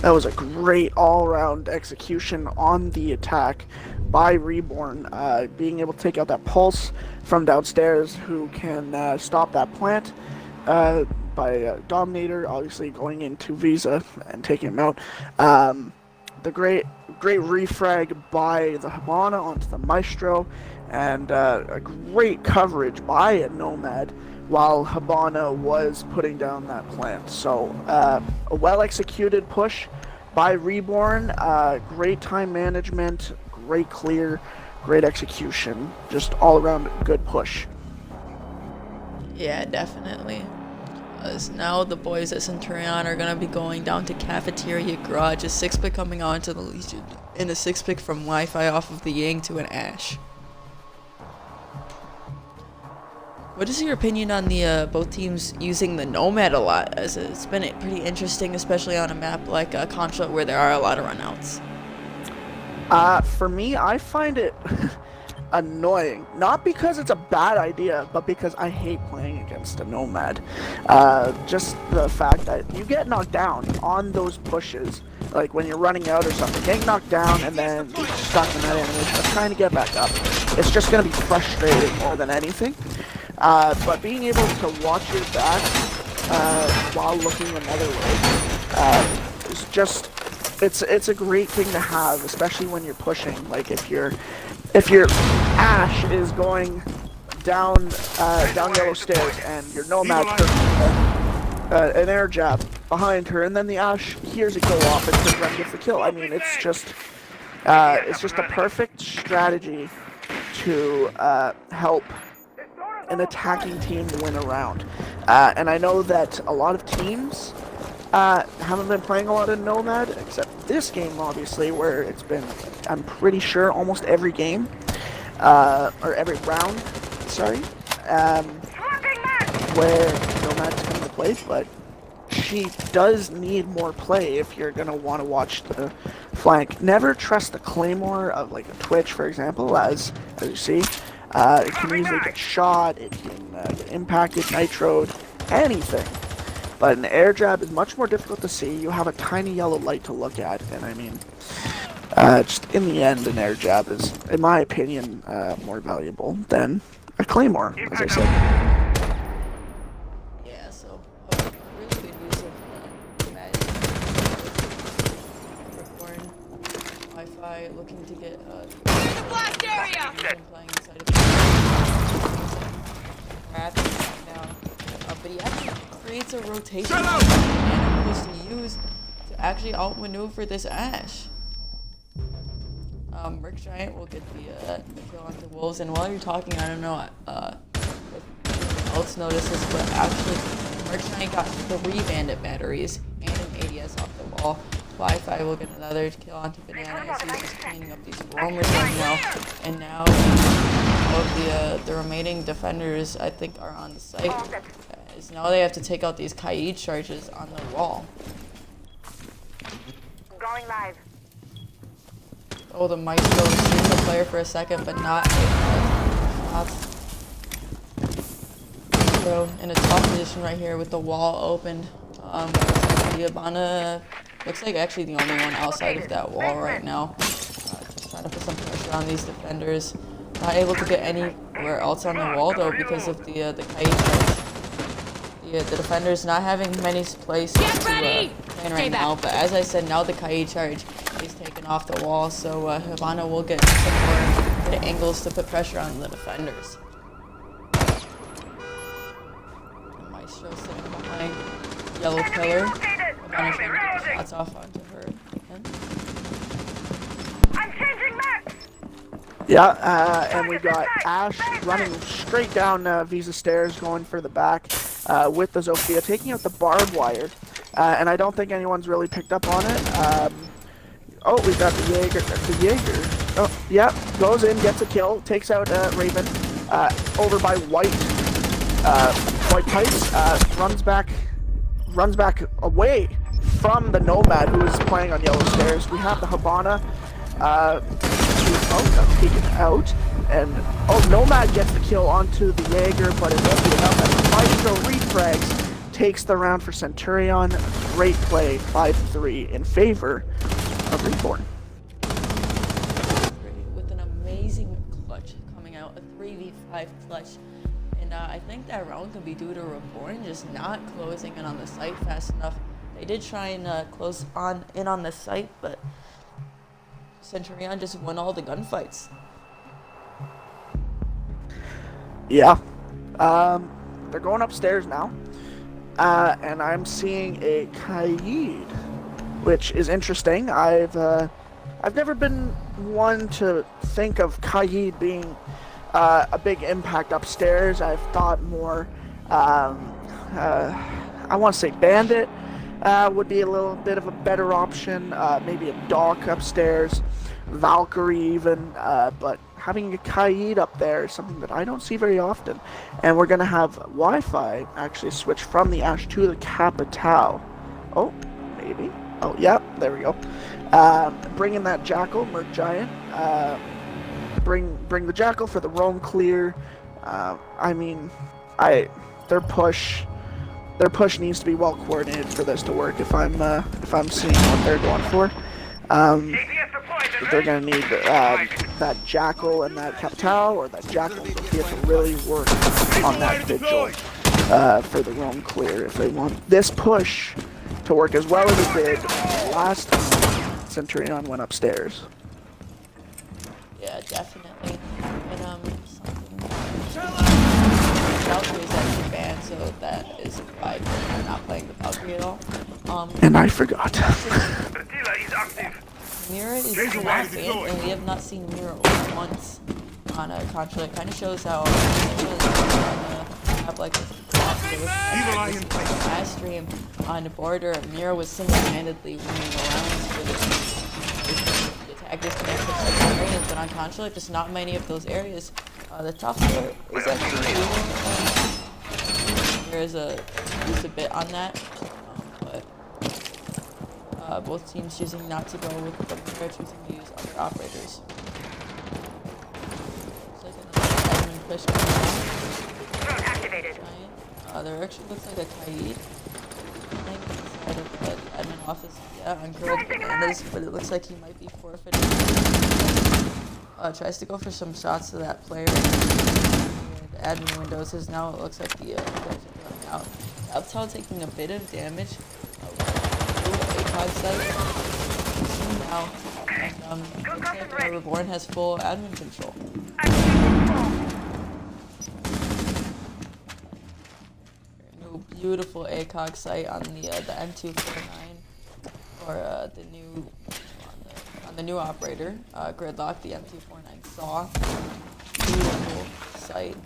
That was a great all-around execution on the attack by Reborn, being able to take out that pulse from downstairs, who can stop that plant by Dominator, obviously going into Visa and taking him out. The great refrag by the Habana onto the Maestro, and a great coverage by a Nomad while Habana was putting down that plant. So a well-executed push by Reborn, great time management, great clear, great execution, just all-around good push. Yeah, definitely. As now the boys at Centurion are going to be going down to Cafeteria Garage. A 6-pick coming on to the Legion, and a 6-pick from Wi-Fi off of the Yang to an Ash. What is your opinion on the both teams using the Nomad a lot? As it's been pretty interesting, especially on a map like Contra where there are a lot of runouts. For me, I find it annoying. Not because it's a bad idea, but because I hate playing against a Nomad. Just the fact that you get knocked down on those pushes, like when you're running out or something, getting knocked down and then you're stuck in that animation of trying to get back up. It's just going to be frustrating more than anything. But being able to watch your back while looking another way is just, it's a great thing to have, especially when you're pushing. Like if your Ash is going down yellow stairs and your Nomad an air jab behind her, and then the Ash hears it go off and turns around and gets the kill. I mean, it's just a perfect strategy to help an attacking team win a round. And I know that a lot of teams haven't been playing a lot of Nomad, except this game, obviously, where it's been, I'm pretty sure, almost every game, or every round, sorry, where Nomad's coming to play, but she does need more play if you're going to want to watch the flank. Never trust the Claymore of, like, a Twitch, for example, as you see. It can easily get shot, it can get impacted, nitroed, anything. But an air jab is much more difficult to see. You have a tiny yellow light to look at, and I mean, just in the end, an air jab is, in my opinion, more valuable than a Claymore, as I said. Yeah, so really good use of Magic. Reborn, Wi-Fi, looking to get Blast area! playing inside of now, but he actually creates a rotation and push to use to actually outmaneuver this Ash. Merc Giant will get the kill onto Wolves, and while you're talking, I don't know if else notices, but actually Merc Giant got 3 bandit batteries and an ADS off the wall. Wi-Fi will get another kill onto Banana as he's just cleaning up these roamers right now, and now all of the remaining defenders, I think, are on the site. As now they have to take out these Kaid charges on the wall. Going live. Oh, the Maestro shoots the player for a second, but not so in a tough position right here with the wall opened. Yabana looks like actually the only one outside of that wall right now. Trying to put some pressure on these defenders. Not able to get anywhere else on the wall though because of the Kaid charge. The defenders not having many places to plan right now, but as I said, now the Kaid charge is taken off the wall, so Havana will get some more good angles to put pressure on the defenders. The Maestro sitting behind Yellow Killer. Havana trying to get the shots off onto her. I'm changing maps. Yeah, and we got Ash running straight down Visa stairs, going for the back with the Zofia, taking out the barbed wire. And I don't think anyone's really picked up on it. Oh, we got the Jaeger. The Jaeger. Oh, yeah. Goes in, gets a kill, takes out Raven. Over by White. White Pipes. Runs back away from the Nomad who is playing on Yellow Stairs. We have the Habana. Taken out. And Nomad gets the kill onto the Jaeger, but it won't be enough. And the Maestro refrags. Takes the round for Centurion. Great play, 5-3 in favor of Reborn. With an amazing clutch coming out, a 3v5 clutch. And I think that round could be due to Reborn just not closing in on the site fast enough. They did try and close in on the site, but Centurion just won all the gunfights. Yeah. They're going upstairs now. And I'm seeing a Kaid, which is interesting. I've never been one to think of Kaid being a big impact upstairs. I've thought more, I want to say Bandit would be a little bit of a better option. Maybe a Doc upstairs, Valkyrie even, but having a Kaid up there is something that I don't see very often. And we're going to have Wi-Fi actually switch from the Ash to the Capitao. Oh, maybe. Oh, yeah, there we go. Bring in that Jackal, Merc Giant. Bring the Jackal for the roam clear. I mean, their push needs to be well coordinated for this to work. If I'm seeing what they're going for. They're going to need that Jackal and that Capitao, or that Jackal to really work on that Vigil for the roam clear if they want this push to work as well as it did last time Centurion went upstairs. Yeah, definitely. And Valkyrie is actually banned, so that is why we're not playing the Valkyrie at all. And I forgot. Mira is not banned, and we have not seen Mira once on a contra. It kind of shows how have like last stream on the border. Mira was single-handedly winning the rounds for the attack disconnect of areas, but on contra, just not many of those areas. The top floor is actually Mira's used a bit on that, but. Both teams choosing not to go with the Mira, choosing to use other operators. Looks like another admin push coming out. Activated. There actually looks like a Kaid. I think inside of the admin office. Yeah, on Grilled Bananas, but it looks like he might be forfeiting. Tries to go for some shots to that player. And admin windows is now, it looks like the windows are going out. Capitao taking a bit of damage. Site now, and looks like Reborn has full admin control. New beautiful ACOG site on the M249 or the new on the new operator Gridlock, the M249 saw. Beautiful site.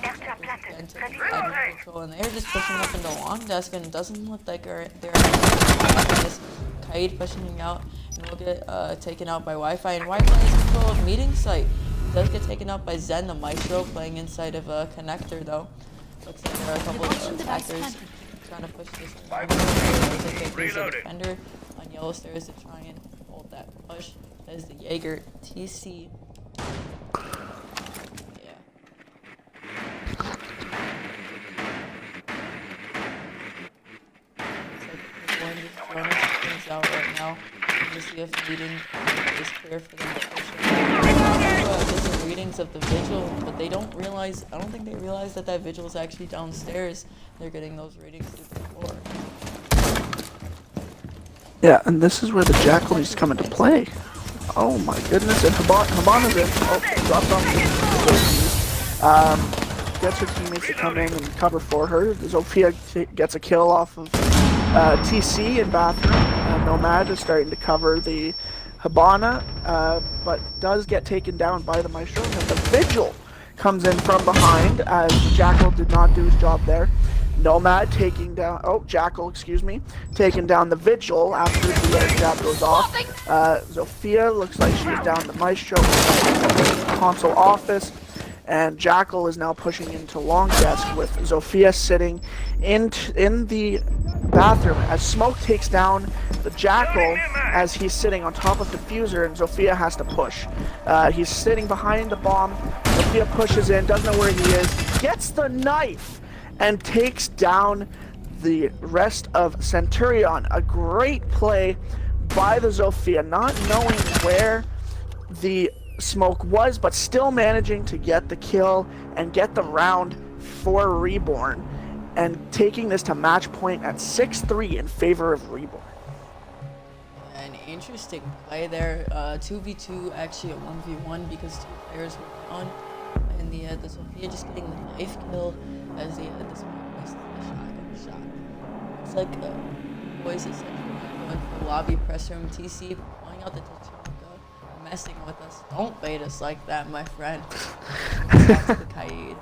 Admin control, and they're just pushing up into long desk, and it doesn't look like they're this Kaid pushing out, and will get taken out by Wi-Fi, and Wi-Fi has control of meeting site. It does get taken out by Zen, the Maestro, playing inside of a connector though. Looks like there are a couple of attackers trying to push this one. There's a defender on Yellow Stairs to try and hold that push. That is the Jaeger TC. Out right now to see if meeting is clear for them to push. Different readings of the vigil, but they don't realize. I don't think they realize that vigil is actually downstairs. They're getting those readings through the floor. Yeah, and this is where the Jackal needs to come into play. Oh my goodness! And Habana's in. Oh, dropped on. Gets her teammates to come in and cover for her. Zofia gets a kill off of TC in bathroom. Nomad is starting to cover the Habana, but does get taken down by the Maestro, and the Vigil comes in from behind as Jackal did not do his job there. Nomad taking down, Jackal, excuse me, taking down the Vigil after the air jab goes off. Zofia looks like she's down the Maestro console office. And Jackal is now pushing into long desk with Zofia sitting in the bathroom as Smoke takes down the Jackal as he's sitting on top of Diffuser and Zofia has to push. He's sitting behind the bomb. Zofia pushes in, doesn't know where he is, gets the knife and takes down the rest of Centurion. A great play by the Zofia, not knowing where the Smoke was, but still managing to get the kill and get the round for Reborn, and taking this to match point at 6-3 in favor of Reborn. An interesting play there. 2v2, actually a 1v1 because two players were down, and the Zofia just getting the knife kill as the Smoke missed the shotgun shot. It's like boys at Centurion going for lobby press room. TC pulling out the Tachanka, messing with us. Don't bait us like that, my friend. Back to the Kaid.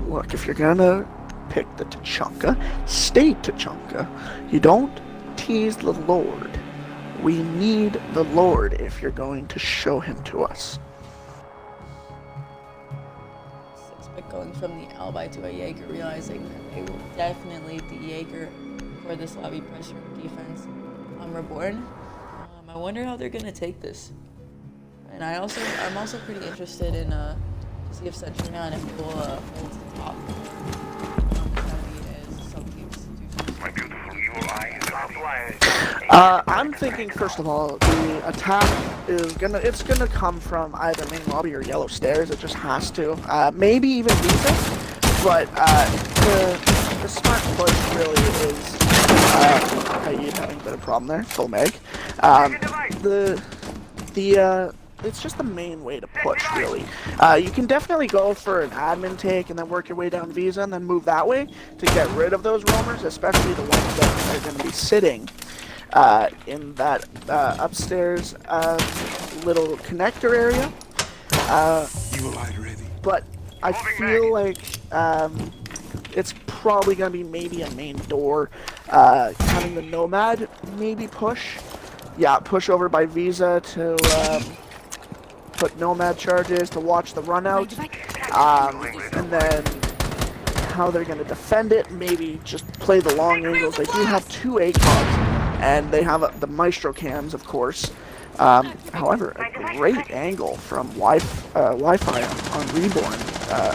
Look, if you're gonna pick the Tachanka, stay Tachanka. You don't tease the Lord. We need the Lord if you're going to show him to us. Suspect going from the Alibi to a Jaeger, realizing that they will definitely the Jaeger for this lobby pressure defense on Reborn. I wonder how they're gonna take this. And I'm also pretty interested in to see if Centurion if will hold the top. I'm thinking first of all the attack is gonna come from either main lobby or yellow stairs. It just has to. Maybe even defense, but the smart push really is. Kaid having a bit of problem there. Full meg. It's just the main way to push, really. You can definitely go for an admin take and then work your way down Visa and then move that way to get rid of those roamers, especially the ones that are going to be sitting in that upstairs little connector area. But I feel like it's probably going to be maybe a main door, having the Nomad maybe push. Yeah, push over by Visa to put Nomad charges to watch the run out. And then how they're going to defend it, maybe just play the long angles. They do have two ACOGs, and they have the Maestro cams, of course. However, a great angle from Wi-Fi on Reborn,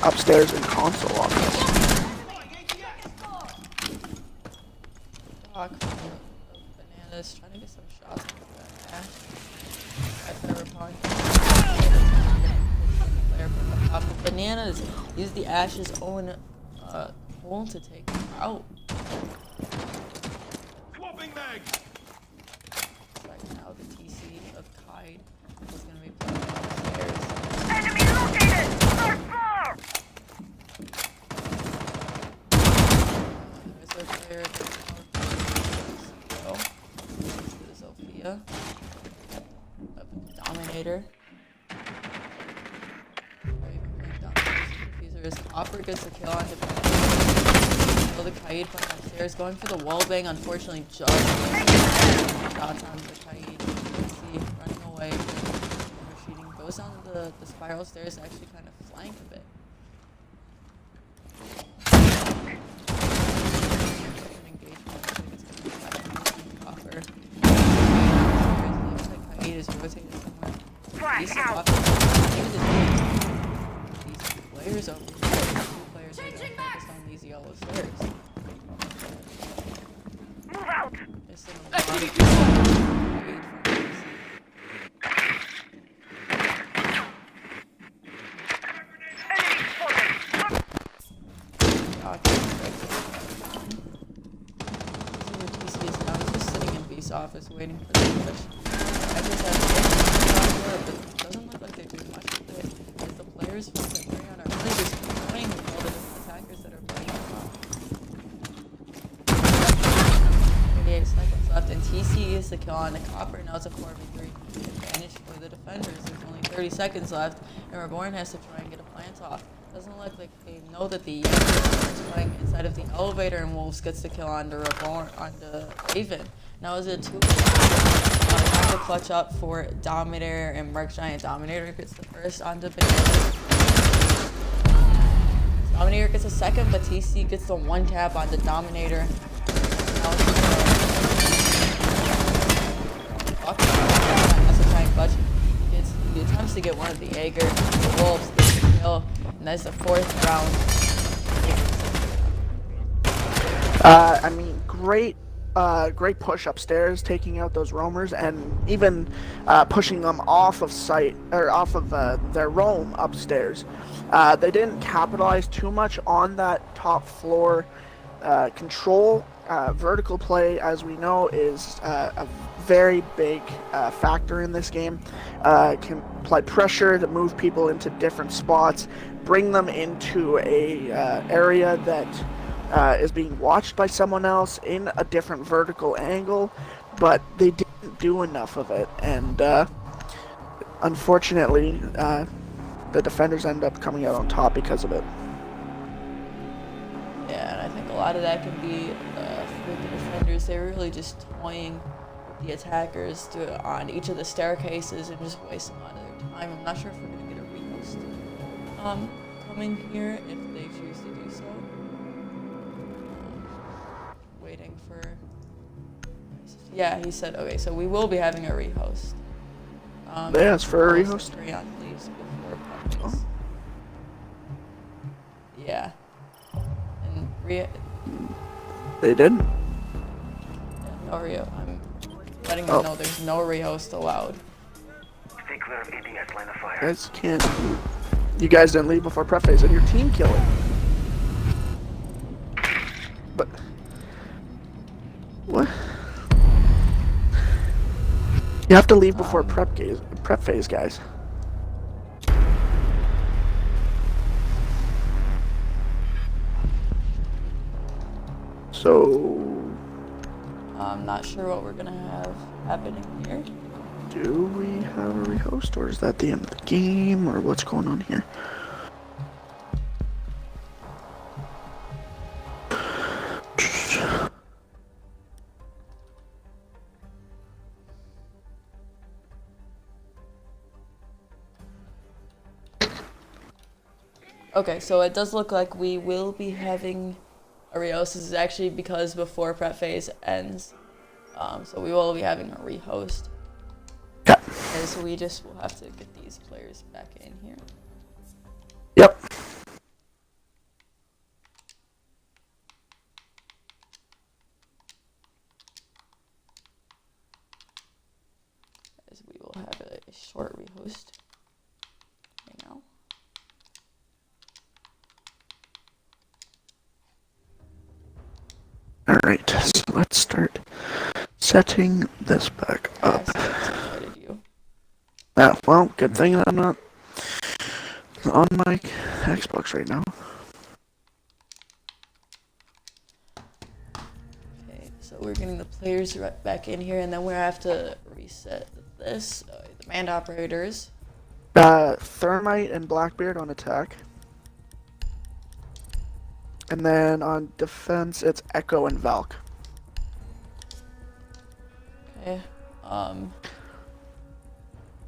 upstairs in console office. Bananas trying to get some shots with that Ash. I've never pawned. Bananas use the Ash's own hole to take him out. Swapping mag. Right now, the TC of Kaid is going to be playing downstairs. Enemy located! First floor! There's a player Zofia. Dominator. Diffuser Opera gets a kill on Diffuser. The Kaid playing upstairs, going for the wall bang. Unfortunately, just shots on the Kaid. Let's see, running away. Overshooting. Goes down the spiral stairs, actually kind of flank a bit. Kaid is rotating somewhere. Flash out! These players over here. Two players are focused on these yellow stairs. Move out! Missing a lot of Kaid from Enemy spotted! TC is now just sitting in Beast's office waiting for the push. I just have but it doesn't look like they're doing much with it. Because the players from Centurion are really just playing with all the different attackers that are playing them. 38 seconds left, and TC is the kill on the Copper. Now it's a 4v3 advantage for the defenders. There's only 30 seconds left, and Reborn has to try and get a plant off. Doesn't look like they know that the Yankees is playing inside of the elevator, and Wolves gets the kill on the Reborn, on the Raven. Now is it 2? Trying to clutch up for Dominator, and Merc Giant. Dominator gets the first onto Banana. Dominator gets a second, but TC gets the 1 tap on the Dominator. Now that's a giant clutch. He attempts to get one of the Jaeger. The Wolves get the kill, and that's the 4th round. I mean, great push upstairs, taking out those roamers, and even pushing them off of site, or off of their roam upstairs. They didn't capitalize too much on that top floor control. Vertical play, as we know, is a very big factor in this game. Can apply pressure to move people into different spots, bring them into a area that is being watched by someone else in a different vertical angle, but they didn't do enough of it, and unfortunately the defenders end up coming out on top because of it. Yeah, and I think a lot of that can be for the defenders. They were really just toying the attackers on each of the staircases and just wasting a lot of their time. I'm not sure if we're going to get a repost coming here if they choose to do so. Waiting for... Yeah, he said, okay, so we will be having a rehost. They asked for a rehost? Centurion leaves before practice. Oh. Yeah. And They didn't? no I'm letting them know there's no rehost allowed. Stay clear of ADS line of fire. Guys can't. You guys didn't leave before prep phase, and your team killed it. But what? You have to leave before prep phase, guys. So, I'm not sure what we're gonna have happening here. do we have a rehost, or is that the end of the game, or what's going on here? Okay, so it does look like we will be having a rehost. This is actually because before prep phase ends, so we will be having a rehost. Yeah. Okay, so we just will have to get these players back in here. Yep. As we will have a short rehost right now. Alright, so let's start setting this back up. Yes, I invited you. Ah, well, good thing that I'm not on my Xbox right now. Okay, so we're getting the players right back in here, and then we have to reset this. The command operators. Thermite and Blackbeard on attack. And then on defense, it's Echo and Valk. Okay.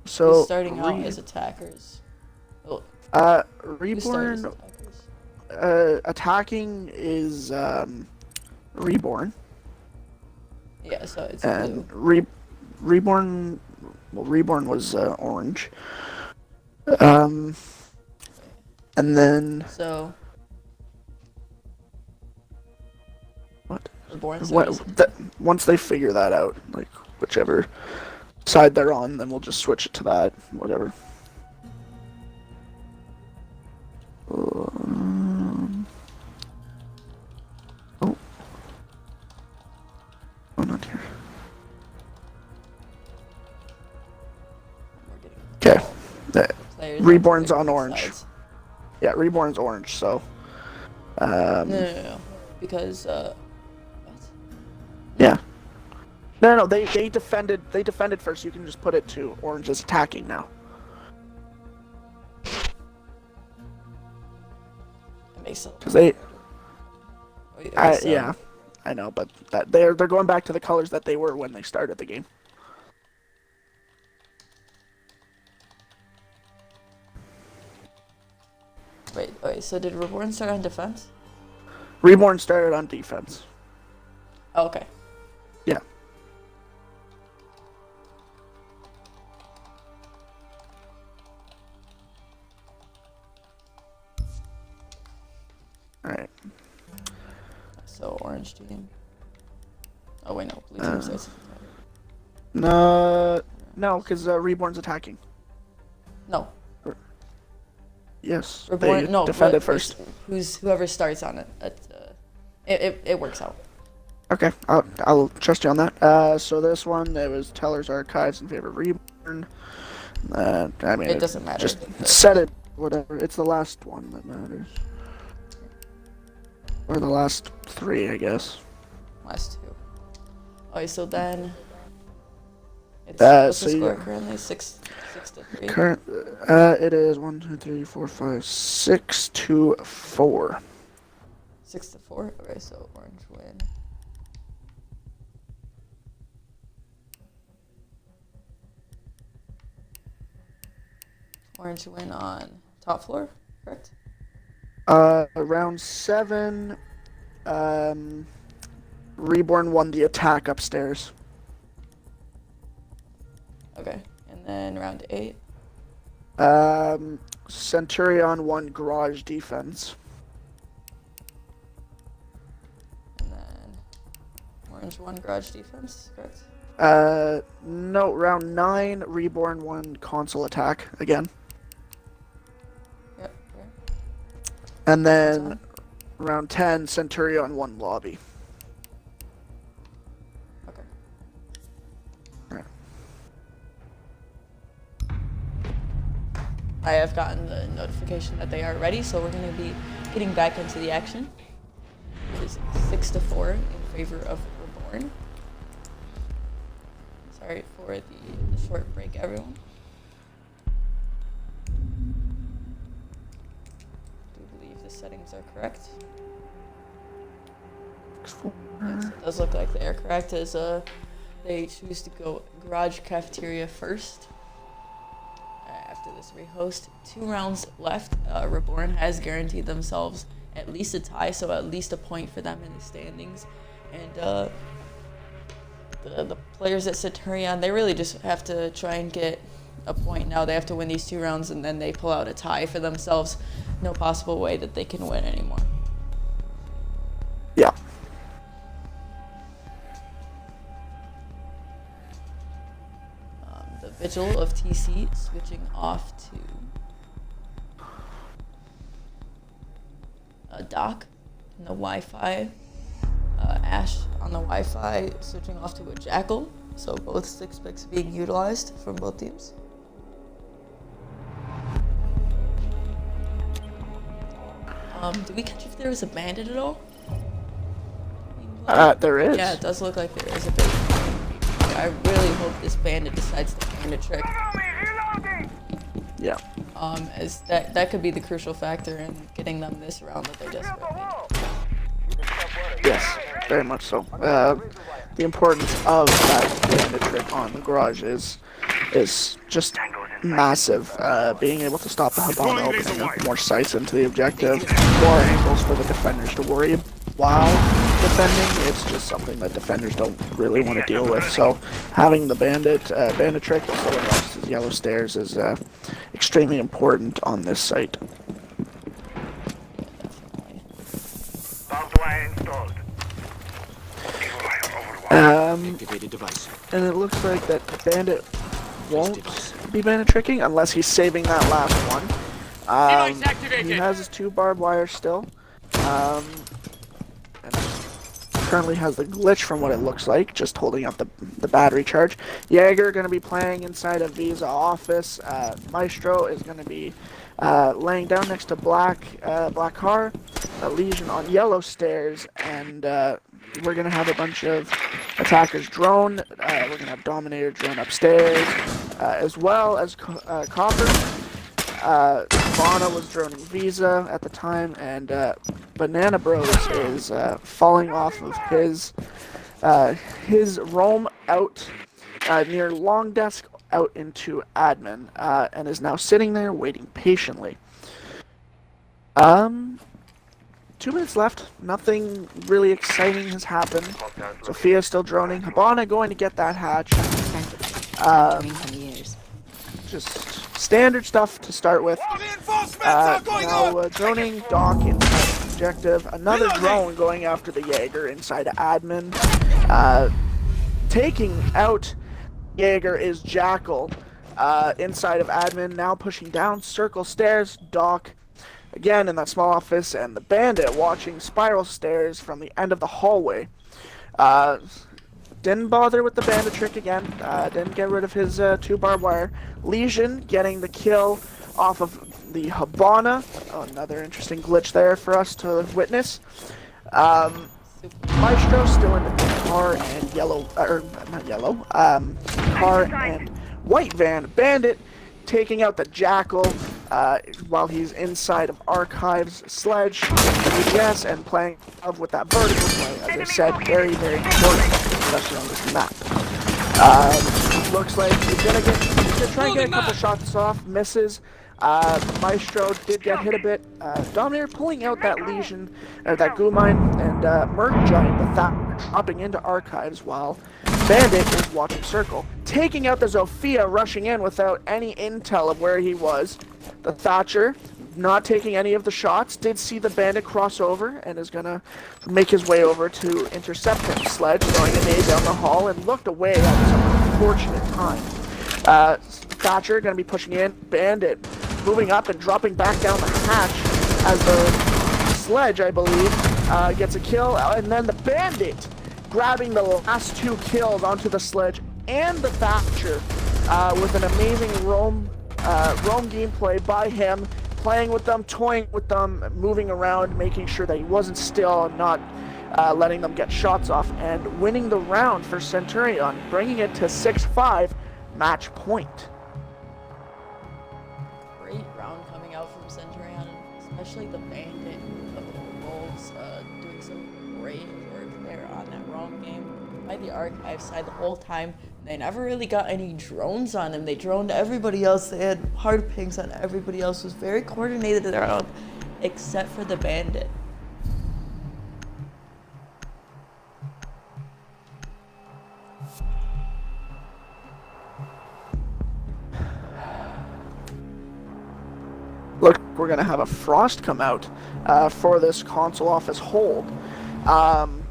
So Who's starting out as attackers? Oh, who's starting as Reborn attackers? attacking is Reborn. Yeah, so it's And blue. Reborn, well, Reborn was orange. And then So what? Reborn. Once they figure that out, like whichever side they're on, then we'll just switch it to that. Whatever. Oh, not here. Okay. Reborn's on orange. Yeah, Reborn's orange. So. No. Because what? Yeah. No. They defended. They defended first. You can just put it to orange is attacking now. so. Because they, Okay, so yeah, I know, but they're going back to the colors that they were when they started the game. Wait, so did Reborn start on defense? Reborn started on defense. Oh, okay. Yeah. All right. So orange team. Oh wait, no, blue team starts. No, because Reborn's attacking. No, Yes, Reborn. they No, defended first. Whoever starts on it. It works out. Okay, I'll trust you on that. So this one, it was Teller's Archives in favor of Reborn. I mean, It doesn't matter. Just set it, whatever. It's the last one that matters. Or the last three, I guess. Last two. Okay, so then. It's what's so the score you- currently? 6 to 3. Current, it is 1, 2, 3, 4, 5, 6 to 4. 6 to 4. Okay, so orange win. Orange win on top floor, correct? Round 7, Reborn won the attack upstairs. Okay, and then round 8. Centurion won garage defense. And then orange won garage defense, correct? No, round 9, Reborn won console attack again. Yep. Okay. And then round 10, Centurion won lobby. Okay. Alright. I have gotten the notification that they are ready, so we're going to be getting back into the action. It is 6 to 4 in favor of Reborn. Sorry for the short break, everyone. I do believe the settings are correct. Yes, it does look like they are correct, as they choose to go garage cafeteria first. After this rehost, 2 rounds left. Reborn has guaranteed themselves at least a tie, so at least a point for them in the standings. And the players at Centurion, they really just have to try and get a point now. They have to win these 2 rounds, and then they pull out a tie for themselves. No possible way that they can win anymore. Yeah. The Vigil of TC switching off to Doc in the Wi-Fi. Ash on the Wi-Fi switching off to a Jackal. So both 6 picks being utilized from both teams. Did we catch if there was a bandit at all? There is. Yeah, it does look like there is a bandit. I really hope this bandit decides to bandit trick. Yeah. As that could be the crucial factor in getting them this round that they desperately need. Yes, very much so. The importance of that bandit trick on the garage is just massive. Being able to stop the Habana opening up more sights into the objective, more angles for the defenders to worry about while defending. It's just something that defenders don't really want to deal with. So having the bandit trick, so as yellow stairs, is extremely important on this site. Activated device. And it looks like that bandit won't be bandit tricking unless he's saving that last one. He has his 2 barbed wire still. And currently has the glitch from what it looks like, just holding up the battery charge. Jaeger going to be playing inside of Visa office. Maestro is going to be laying down next to Black Car. Legion on yellow stairs, and we're going to have a bunch of attackers drone. We're going to have Dominator drone upstairs, as well as Copper. Hibana was droning Visa at the time, and Banana Bros is falling off of his roam out near long desk out into admin, and is now sitting there waiting patiently. 2 minutes left. Nothing really exciting has happened. Sophia's still droning. Hibana going to get that hatch. Just standard stuff to start with. Now droning Doc inside objective. Another drone going after the Jaeger inside admin. Taking out Jaeger is Jackal inside of admin. Now pushing down circle stairs. Doc again in that small office, and the Bandit watching spiral stairs from the end of the hallway. Didn't bother with the Bandit trick again. Didn't get rid of his 2 barbed wire. Lesion getting the kill off of the Hibana. Oh, another interesting glitch there for us to witness. Maestro still in the car and car and white van. Bandit taking out the Jackal while he's inside of Archives, Sledge, EGS, and playing with that vertical play. As I said, very, very important, especially on this map. Looks like he's gonna try and get a couple shots off, misses. Maestro did get hit a bit. Dominator pulling out that Lesion, or that Goo Mine, and Merc Giant, the Thatcher, dropping into Archives while Bandit is watching Circle. Taking out the Zofia, rushing in without any intel of where he was. The Thatcher, not taking any of the shots, did see the Bandit cross over and is gonna make his way over to intercept him. Sledge throwing a nade down the hall and looked away at some unfortunate time. Thatcher gonna be pushing in. Bandit moving up and dropping back down the hatch as the Sledge, I believe, gets a kill, and then the Bandit grabbing the last 2 kills onto the Sledge and the Thatcher with an amazing roam gameplay by him, playing with them, toying with them, moving around, making sure that he wasn't still and not letting them get shots off, and winning the round for Centurion, bringing it to 6-5, match point. Great round coming out from Centurion, especially the Bandit of the Wolves doing some great work there on that roam game by the Archive side the whole time. They never really got any drones on him. They droned everybody else. They had hard pings on everybody else. It was very coordinated around, except for the Bandit. Look, we're gonna have a frost come out for this console office hold.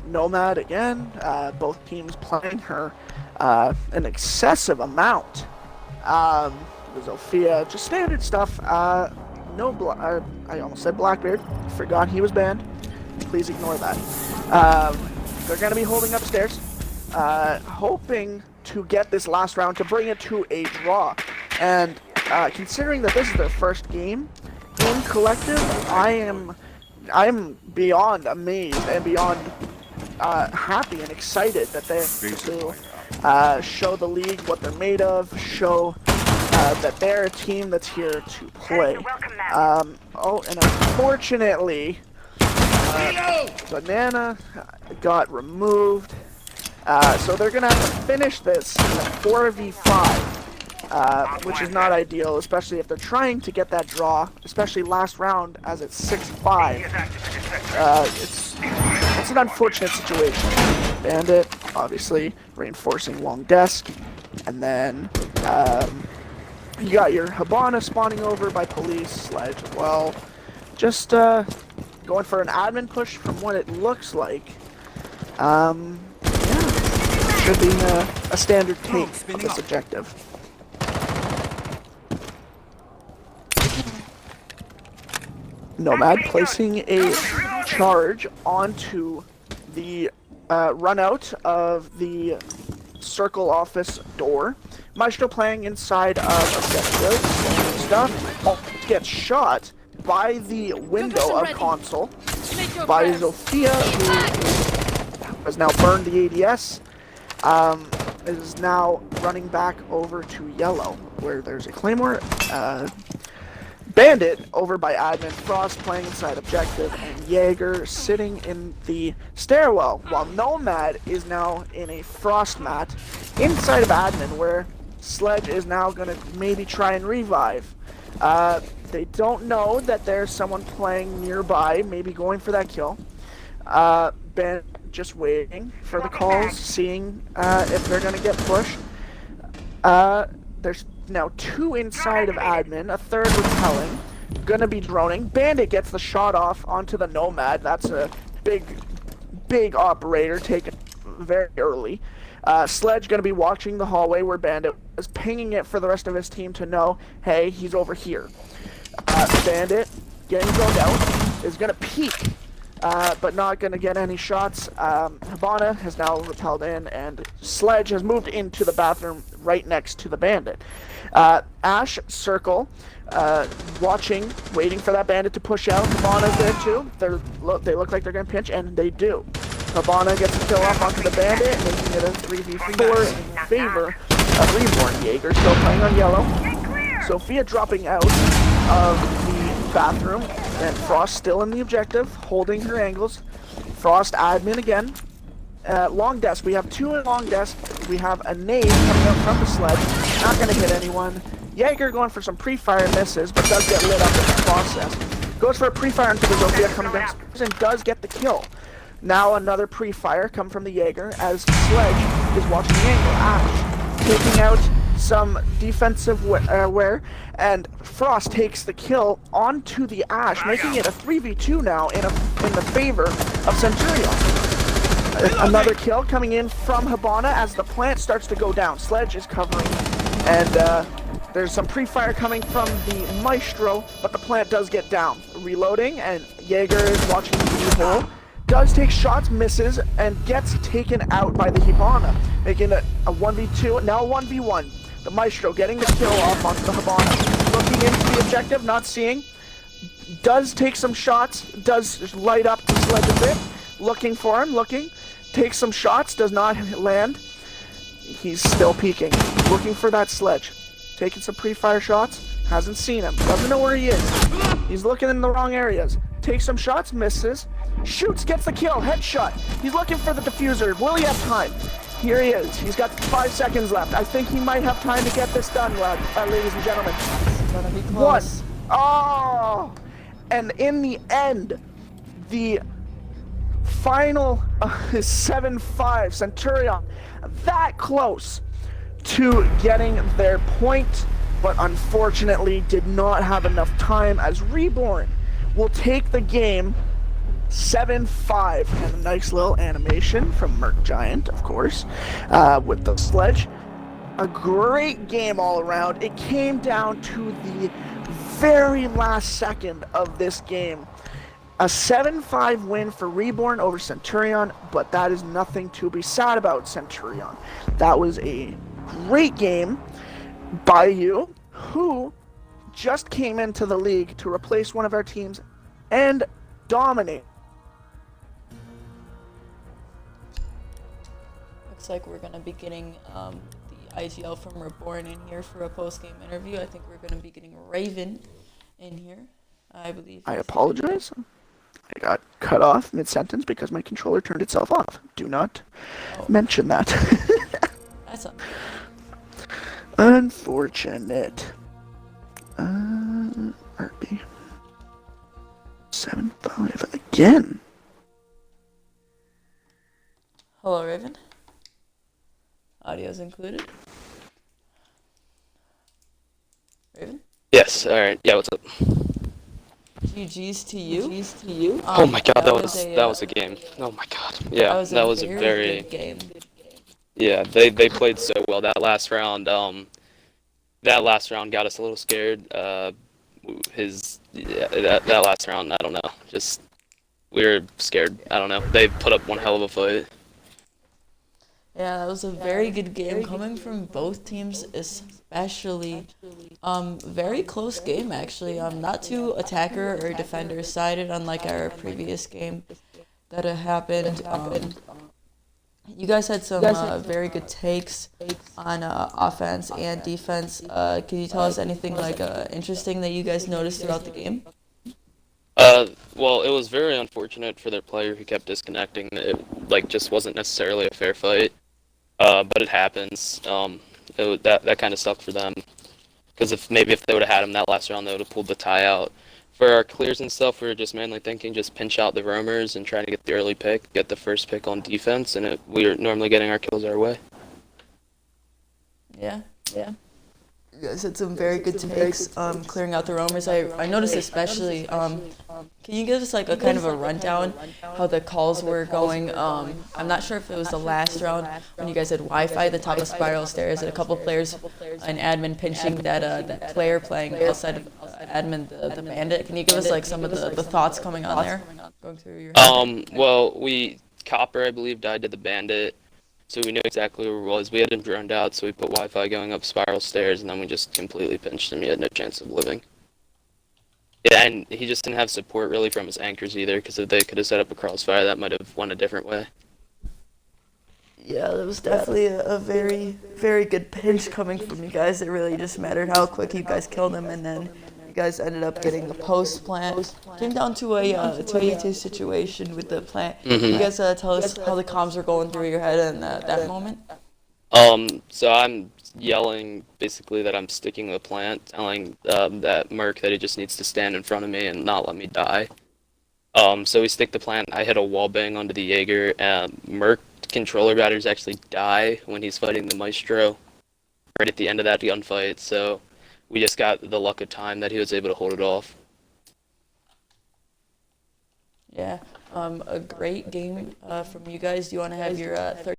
Nomad again, both teams playing her an excessive amount. Zofia, just standard stuff. I almost said Blackbeard. Forgot he was banned. Please ignore that. They're gonna be holding upstairs, hoping to get this last round to bring it to a draw. And considering that this is their first game in collective, I'm beyond amazed and beyond happy and excited that they're to show the league what they're made of, show that they're a team that's here to play. And unfortunately, Banana got removed, so they're gonna have to finish this in a 4v5. Which is not ideal, especially if they're trying to get that draw, especially last round as it's 6-5. It's an unfortunate situation. Bandit, obviously, reinforcing long desk, and then you got your Hibana spawning over by police, Sledge as well. Just going for an admin push from what it looks like. Yeah, should be a standard take of this objective. Nomad placing a charge onto the run out of the circle office door. Maestro playing inside of objective stuff. Gets shot by the window of console by Zofia, who has now burned the ADS. Is now running back over to yellow, where there's a claymore. Bandit over by admin, Frost playing inside objective, and Jaeger sitting in the stairwell, while Nomad is now in a Frost mat inside of admin, where Sledge is now going to maybe try and revive. They don't know that there's someone playing nearby, maybe going for that kill. Bandit just waiting for the calls, seeing if they're going to get pushed. There's now 2 inside of admin, a third repelling, gonna be droning. Bandit gets the shot off onto the Nomad. That's a big operator taken very early. Sledge gonna be watching the hallway where Bandit is pinging it for the rest of his team to know, hey, he's over here. Bandit getting zoned out is gonna peek, but not gonna get any shots. Hibana has now repelled in, and Sledge has moved into the bathroom right next to the Bandit. Ash, Circle, watching, waiting for that Bandit to push out. Hibana's there too. They look like they're going to pinch, and they do. Hibana gets a kill off onto the Bandit, making it a 3v4 in favor of Reborn. Jaeger still playing on yellow. Sophia dropping out of the bathroom, and Frost still in the objective, holding her angles. Frost admin again. Long desk, we have 2 in long desk. We have a nade coming out from the Sledge, not going to hit anyone. Jaeger going for some pre-fire, misses, but does get lit up in the process. Goes for a pre-fire into the Zofia coming down and does get the kill. Now another pre-fire come from the Jaeger as Sledge is watching the angle. Ash taking out some defensive wear, and Frost takes the kill onto the Ash, making it a 3v2 now in the favor of Centurion. Another kill coming in from Hibana as the plant starts to go down. Sledge is covering, and there's some pre-fire coming from the Maestro, but the plant does get down. Reloading, and Jaeger is watching the hole. Does take shots, misses, and gets taken out by the Hibana, making it a 1v2, now a 1v1. The Maestro getting the kill off onto the Hibana. Looking into the objective, not seeing. Does take some shots, does light up the Sledge a bit. Looking for him, takes some shots, does not land. He's still peeking, looking for that Sledge. Taking some pre-fire shots, hasn't seen him, doesn't know where he is. He's looking in the wrong areas. Takes some shots, misses. Shoots, gets the kill, headshot. He's looking for the diffuser. Will he have time? Here he is. He's got 5 seconds left. I think he might have time to get this done, ladies and gentlemen. It's gonna be close. 1. Oh! And in the end, the final 7-5 Centurion, that close to getting their point, but unfortunately did not have enough time, as Reborn will take the game 7-5. And a nice little animation from Merc Giant, of course, with the Sledge. A great game all around. It came down to the very last second of this game. A 7-5 win for Reborn over Centurion, but that is nothing to be sad about, Centurion. That was a great game by you, who just came into the league to replace one of our teams and dominate. Looks like we're gonna be getting the IGL from Reborn in here for a post-game interview. I think we're gonna be getting Raven in here, I believe. I apologize. I got cut off mid-sentence because my controller turned itself off. Do not mention that. That's up. Unfortunate. RB. 7-5 again. Hello, Raven. Audio's included. Raven? Yes, alright. Yeah, what's up? GG's to you. Oh my god, that was a game. Oh my god. Yeah, that was a very good game. Yeah, they played so well that last round. That last round got us a little scared. That last round, I don't know. Just we were scared. I don't know. They put up one hell of a fight. Yeah, that was a very good game coming from both teams, especially. Very close game, actually. Not too attacker or defender sided, unlike our previous game that happened. You guys had some very good takes on offense and defense. Can you tell us anything like interesting that you guys noticed throughout the game? Well, it was very unfortunate for their player who kept disconnecting. It like just wasn't necessarily a fair fight, but it happens. That kind of sucked for them because if they would have had him that last round, they would have pulled the tie out. For our clears and stuff, we were just mainly thinking just pinch out the roamers and trying to get the early pick, get the first pick on defense, and we were normally getting our kills our way. Yeah. You guys had some very good takes clearing out the roamers. I noticed especially, can you give us like a kind of a rundown how the calls were going? I'm not sure if it was the last round when you guys had Wi-Fi at the top of spiral stairs and a couple players, an admin pinching that player playing outside of admin, the bandit. Can you give us like some of the thoughts coming on there? Going through your head? Well, Copper, I believe, died to the bandit. So we knew exactly where he was. We had him droned out, so we put Wi-Fi going up spiral stairs, and then we just completely pinched him. He had no chance of living. Yeah, and he just didn't have support really from his anchors either, because if they could have set up a crossfire, that might have went a different way. Yeah, that was definitely a very, very good pinch coming from you guys. It really just mattered how quick you guys killed him, and then you guys ended up getting the post plant. Came down to a 2v2 situation with the plant. Can you guys tell us how the comms were going through your head in that moment? So I'm yelling basically that I'm sticking the plant, telling that Merc that he just needs to stand in front of me and not let me die. So we stick the plant. I hit a wall bang onto the Jaeger, and Merc controller batteries actually die when he's fighting the Maestro right at the end of that gunfight, so we just got the luck of time that he was able to hold it off. Yeah, a great game from you guys. Do you want to have your 30